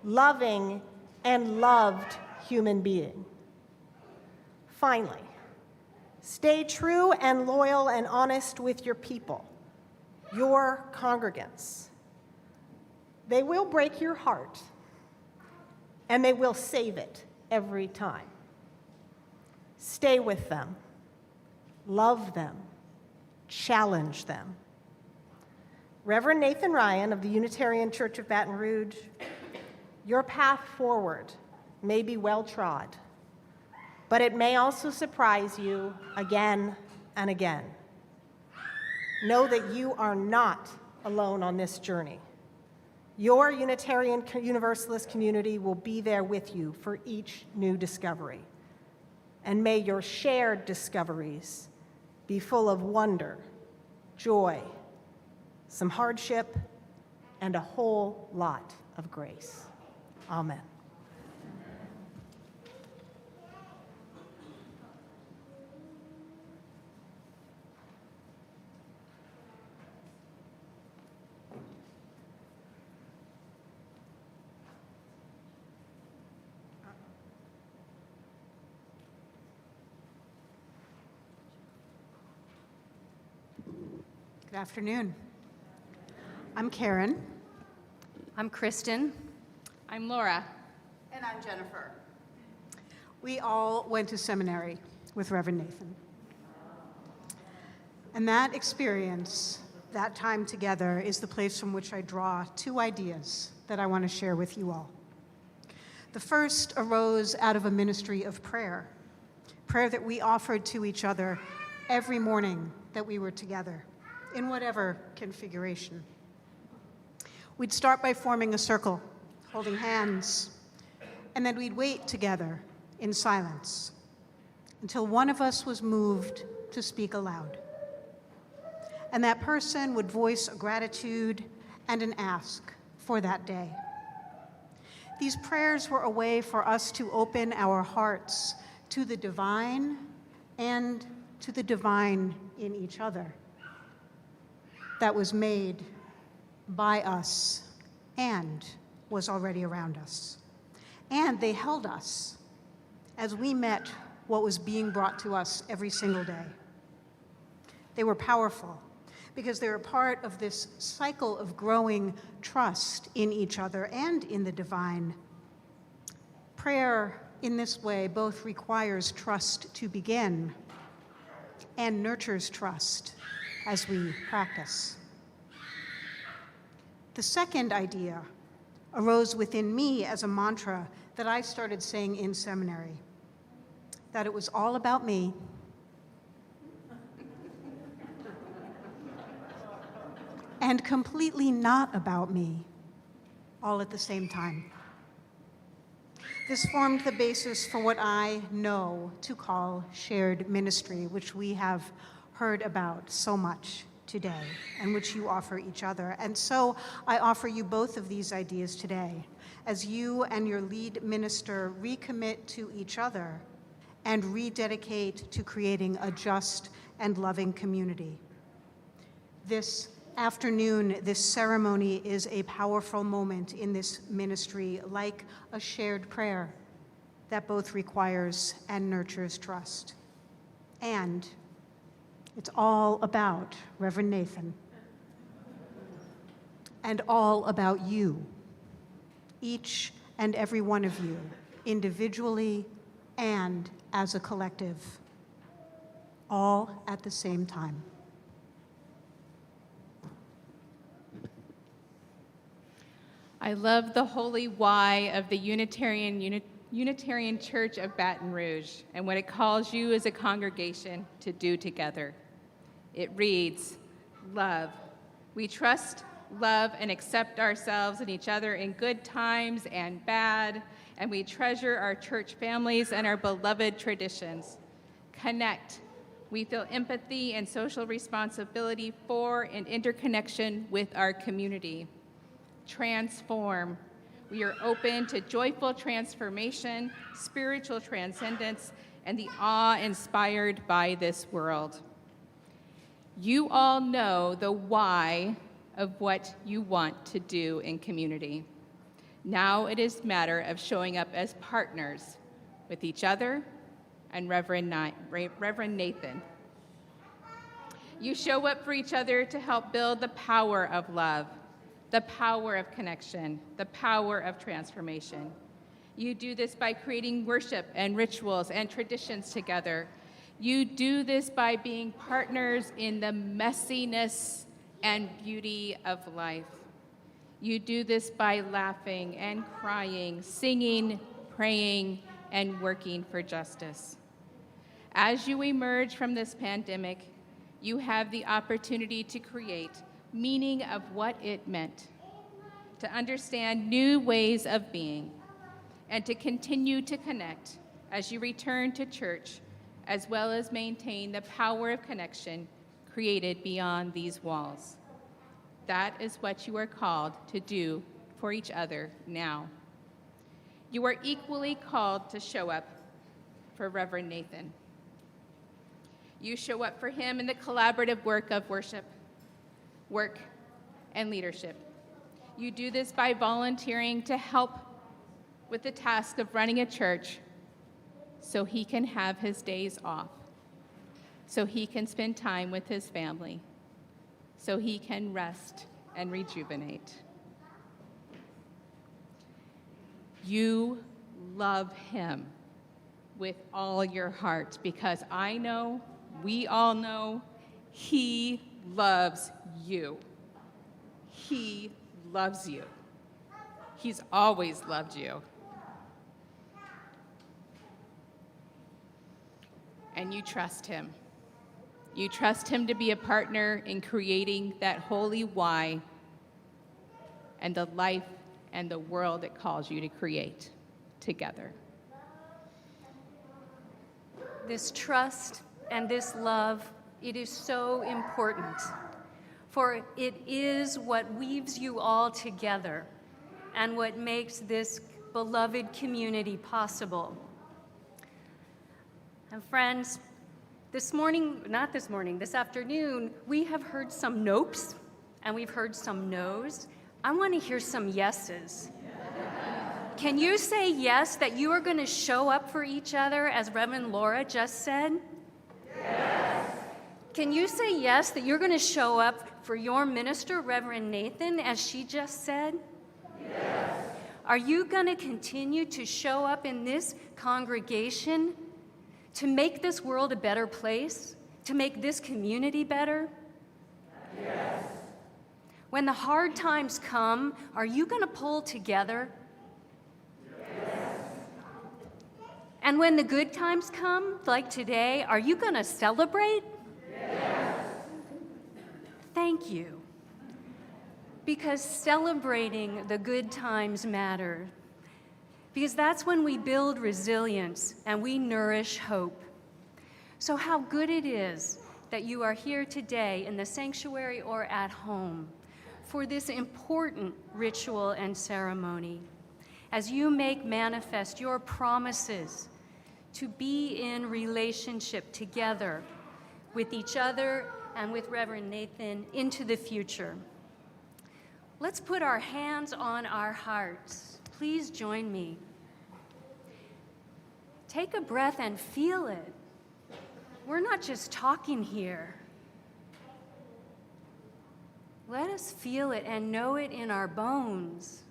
[SPEAKER 15] loving, and loved human being. Finally, stay true and loyal and honest with your people, your congregants. They will break your heart, and they will save it every time. Stay with them, love them, challenge them. Reverend Nathan Ryan of the Unitarian Church of Baton Rouge, your path forward may be well-trod, but it may also surprise you again and again. Know that you are not alone on this journey. Your Unitarian Universalist community will be there with you for each new discovery. And may your shared discoveries be full of wonder, joy, some hardship, and a whole lot of grace. Amen.
[SPEAKER 16] Good afternoon. I'm Karen.
[SPEAKER 17] I'm Kristen.
[SPEAKER 16] I'm Laura.
[SPEAKER 12] And I'm Jennifer.
[SPEAKER 16] We all went to seminary with Reverend Nathan. And that experience, that time together, is the place from which I draw two ideas that I want to share with you all. The first arose out of a ministry of prayer that we offered to each other every morning that we were together, in whatever configuration. We'd start by forming a circle, holding hands, and then we'd wait together in silence until one of us was moved to speak aloud. And that person would voice a gratitude and an ask for that day. These prayers were a way for us to open our hearts to the divine and to the divine in each other that was made by us and was already around us. And they held us as we met what was being brought to us every single day. They were powerful because they were part of this cycle of growing trust in each other and in the divine. Prayer in this way both requires trust to begin and nurtures trust as we practice. The second idea arose within me as a mantra that I started saying in seminary, that it was all about me and completely not about me, all at the same time. This formed the basis for what I know to call shared ministry, which we have heard about so much today and which you offer each other. And so I offer you both of these ideas today as you and your lead minister recommit to each other and rededicate to creating a just and loving community. This afternoon, this ceremony is a powerful moment in this ministry, like a shared prayer that both requires and nurtures trust. And it's all about Reverend Nathan and all about you, each and every one of you, individually and as a collective, all at the same time.
[SPEAKER 17] I love the holy why of the Unitarian Church of Baton Rouge and what it calls you as a congregation to do together. It reads, love. We trust, love, and accept ourselves and each other in good times and bad, and we treasure our church families and our beloved traditions. Connect. We feel empathy and social responsibility for and interconnection with our community. Transform. We are open to joyful transformation, spiritual transcendence, and the awe inspired by this world. You all know the why of what you want to do in community. Now it is a matter of showing up as partners with each other and Reverend Nathan. You show up for each other to help build the power of love, the power of connection, the power of transformation. You do this by creating worship and rituals and traditions together. You do this by being partners in the messiness and beauty of life. You do this by laughing and crying, singing, praying, and working for justice. As you emerge from this pandemic, you have the opportunity to create meaning of what it meant, to understand new ways of being, and to continue to connect as you return to church, as well as maintain the power of connection created beyond these walls. That is what you are called to do for each other now. You are equally called to show up for Reverend Nathan. You show up for him in the collaborative work of worship, work, and leadership. You do this by volunteering to help with the task of running a church so he can have his days off, so he can spend time with his family, so he can rest and rejuvenate. You love him with all your heart because I know, we all know, he loves you. He loves you. He's always loved you. And you trust him. You trust him to be a partner in creating that holy why and the life and the world it calls you to create together.
[SPEAKER 1] This trust and this love, it is so important, for it is what weaves you all together and what makes this beloved community possible. And friends, this afternoon, we have heard some nopes and we've heard some no's. I want to hear some yeses. Can you say yes that you are going to show up for each other as Reverend Laura just said? Yes. Can you say yes that you're going to show up for your minister, Reverend Nathan, as she just said? Yes. Are you going to continue to show up in this congregation to make this world a better place, to make this community better? Yes. When the hard times come, are you going to pull together? Yes. And when the good times come, like today, are you going to celebrate? Yes. Thank you. Because celebrating the good times matter. Because that's when we build resilience and we nourish hope. So how good it is that you are here today in the sanctuary or at home for this important ritual and ceremony, as you make manifest your promises to be in relationship together with each other and with Reverend Nathan into the future. Let's put our hands on our hearts. Please join me. Take a breath and feel it. We're not just talking here. Let us feel it and know it in our bones.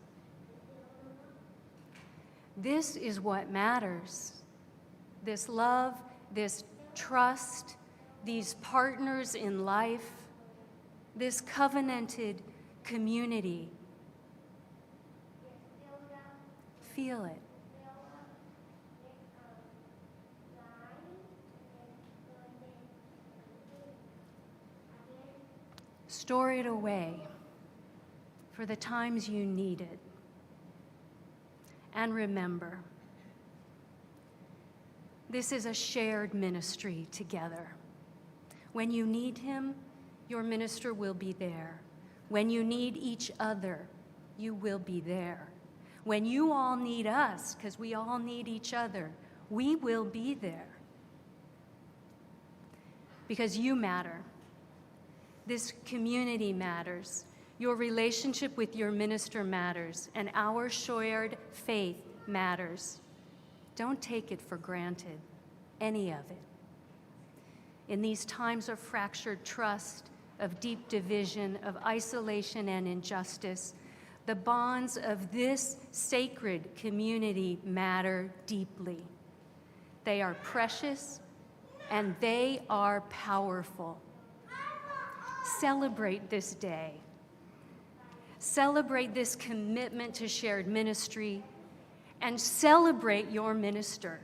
[SPEAKER 1] This is what matters. This love, this trust, these partners in life, this covenanted community. Feel it. Store it away for the times you need it. And remember, this is a shared ministry together. When you need him, your minister will be there. When you need each other, you will be there. When you all need us, because we all need each other, we will be there. Because you matter. This community matters. Your relationship with your minister matters, and our shared faith matters. Don't take it for granted, any of it. In these times of fractured trust, of deep division, of isolation and injustice, the bonds of this sacred community matter deeply. They are precious and they are powerful. Celebrate this day. Celebrate this commitment to shared ministry and celebrate your minister,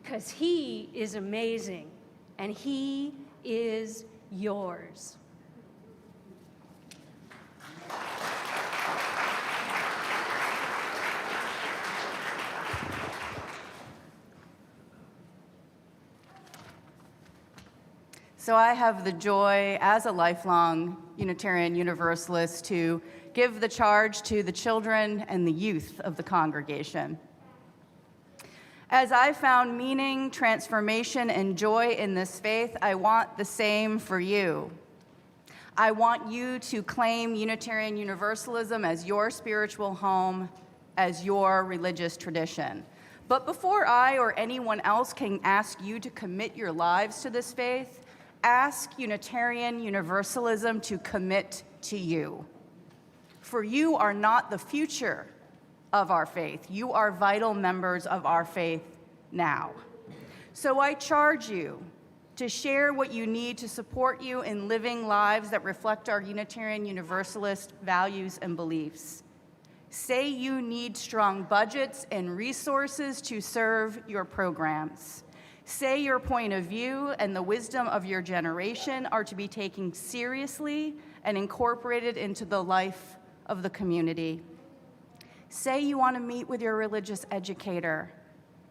[SPEAKER 1] because he is amazing and he is yours.
[SPEAKER 18] So I have the joy as a lifelong Unitarian Universalist to give the charge to the children and the youth of the congregation. As I found meaning, transformation, and joy in this faith, I want the same for you. I want you to claim Unitarian Universalism as your spiritual home, as your religious tradition. But before I or anyone else can ask you to commit your lives to this faith, ask Unitarian Universalism to commit to you. For you are not the future of our faith. You are vital members of our faith now. So I charge you to share what you need to support you in living lives that reflect our Unitarian Universalist values and beliefs. Say you need strong budgets and resources to serve your programs. Say your point of view and the wisdom of your generation are to be taken seriously and incorporated into the life of the community. Say you want to meet with your religious educator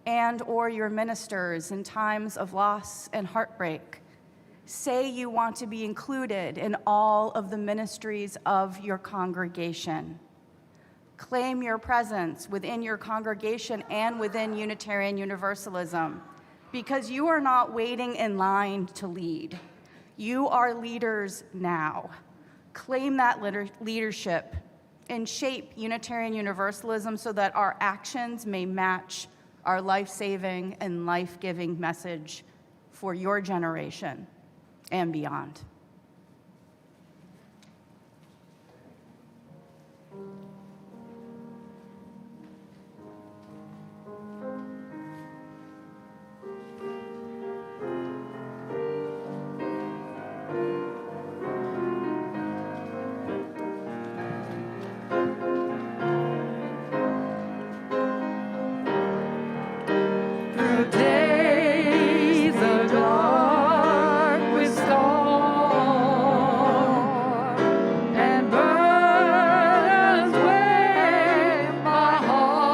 [SPEAKER 18] and or your ministers in times of loss and heartbreak. Say you want to be included in all of the ministries of your congregation. Claim your presence within your congregation and within Unitarian Universalism, because you are not waiting in line to lead. You are leaders now. Claim that leadership and shape Unitarian Universalism so that our actions may match our life-saving and life-giving message for your generation and beyond.
[SPEAKER 3] Days are dark with storm, and burdens weigh my heart.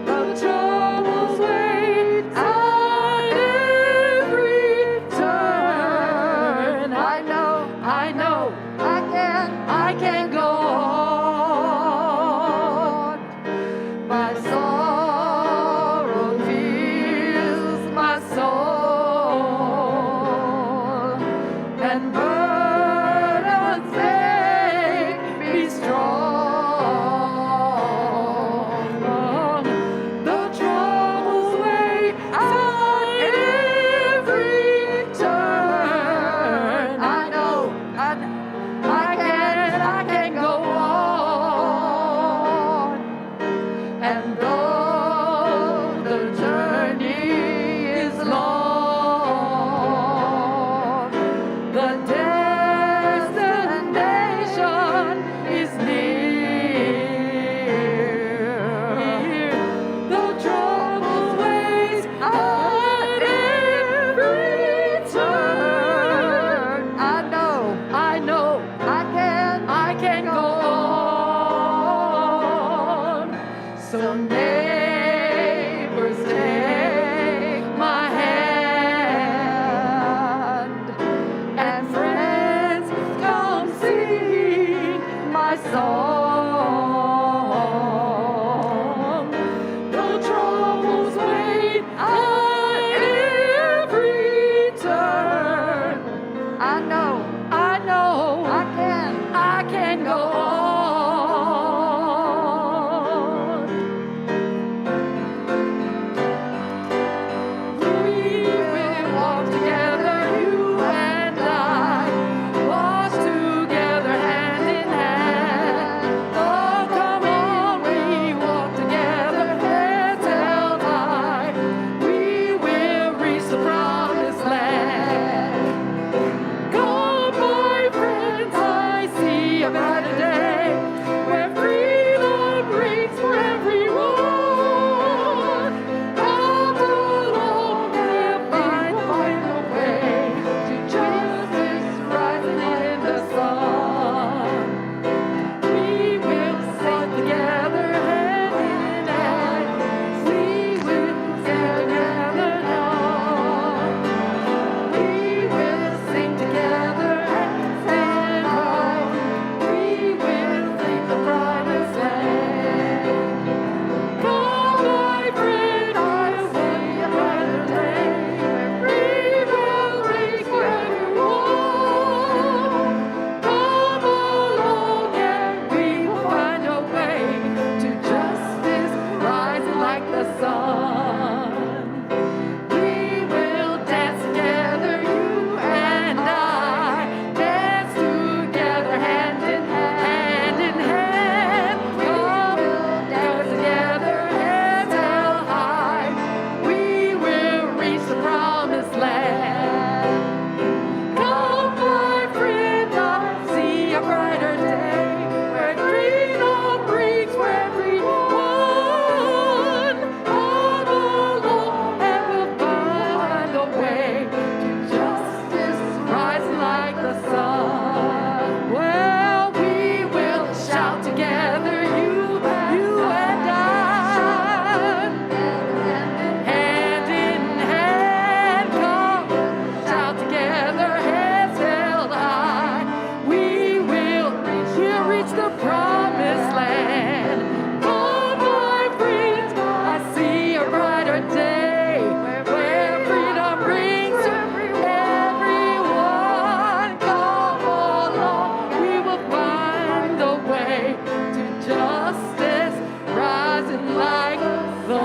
[SPEAKER 3] The troubles wait at every turn. I know, I can go on. My sorrow fills my soul, and burdens make me strong. The troubles weigh at every turn. I know, I can go on. And though the journey is long, the destination is near. The troubles wait at every turn. I know, I can go on. So neighbors, take my hand, and friends, come sing my song. The troubles wait at every turn. I know, I can go on.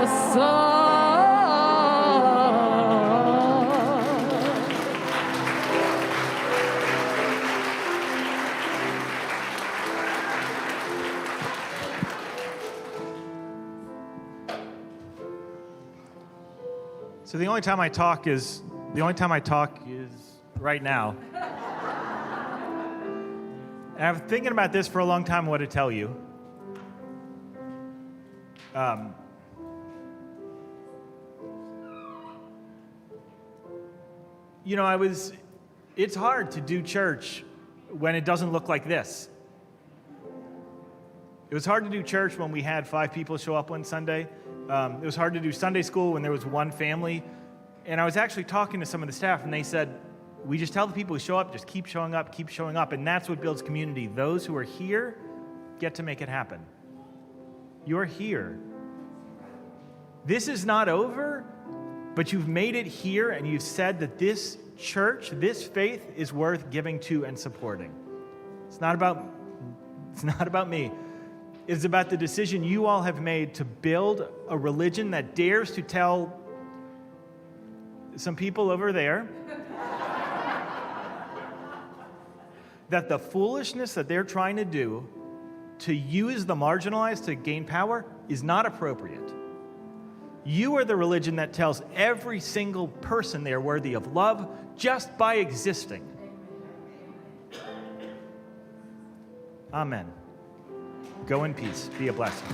[SPEAKER 3] Son.
[SPEAKER 13] So the only time I talk is right now. And I've been thinking about this for a long time, what to tell you. You know, it's hard to do church when it doesn't look like this. It was hard to do church when we had 5 people show up one Sunday. It was hard to do Sunday school when there was one family. And I was actually talking to some of the staff, and they said, we just tell the people who show up, just keep showing up, keep showing up. And that's what builds community. Those who are here get to make it happen. You're here. This is not over, but you've made it here, and you've said that this church, this faith is worth giving to and supporting. It's not about me. It's about the decision you all have made to build a religion that dares to tell some people over there that the foolishness that they're trying to do to use the marginalized to gain power is not appropriate. You are the religion that tells every single person they are worthy of love just by existing. Amen. Go in peace. Be a blessing.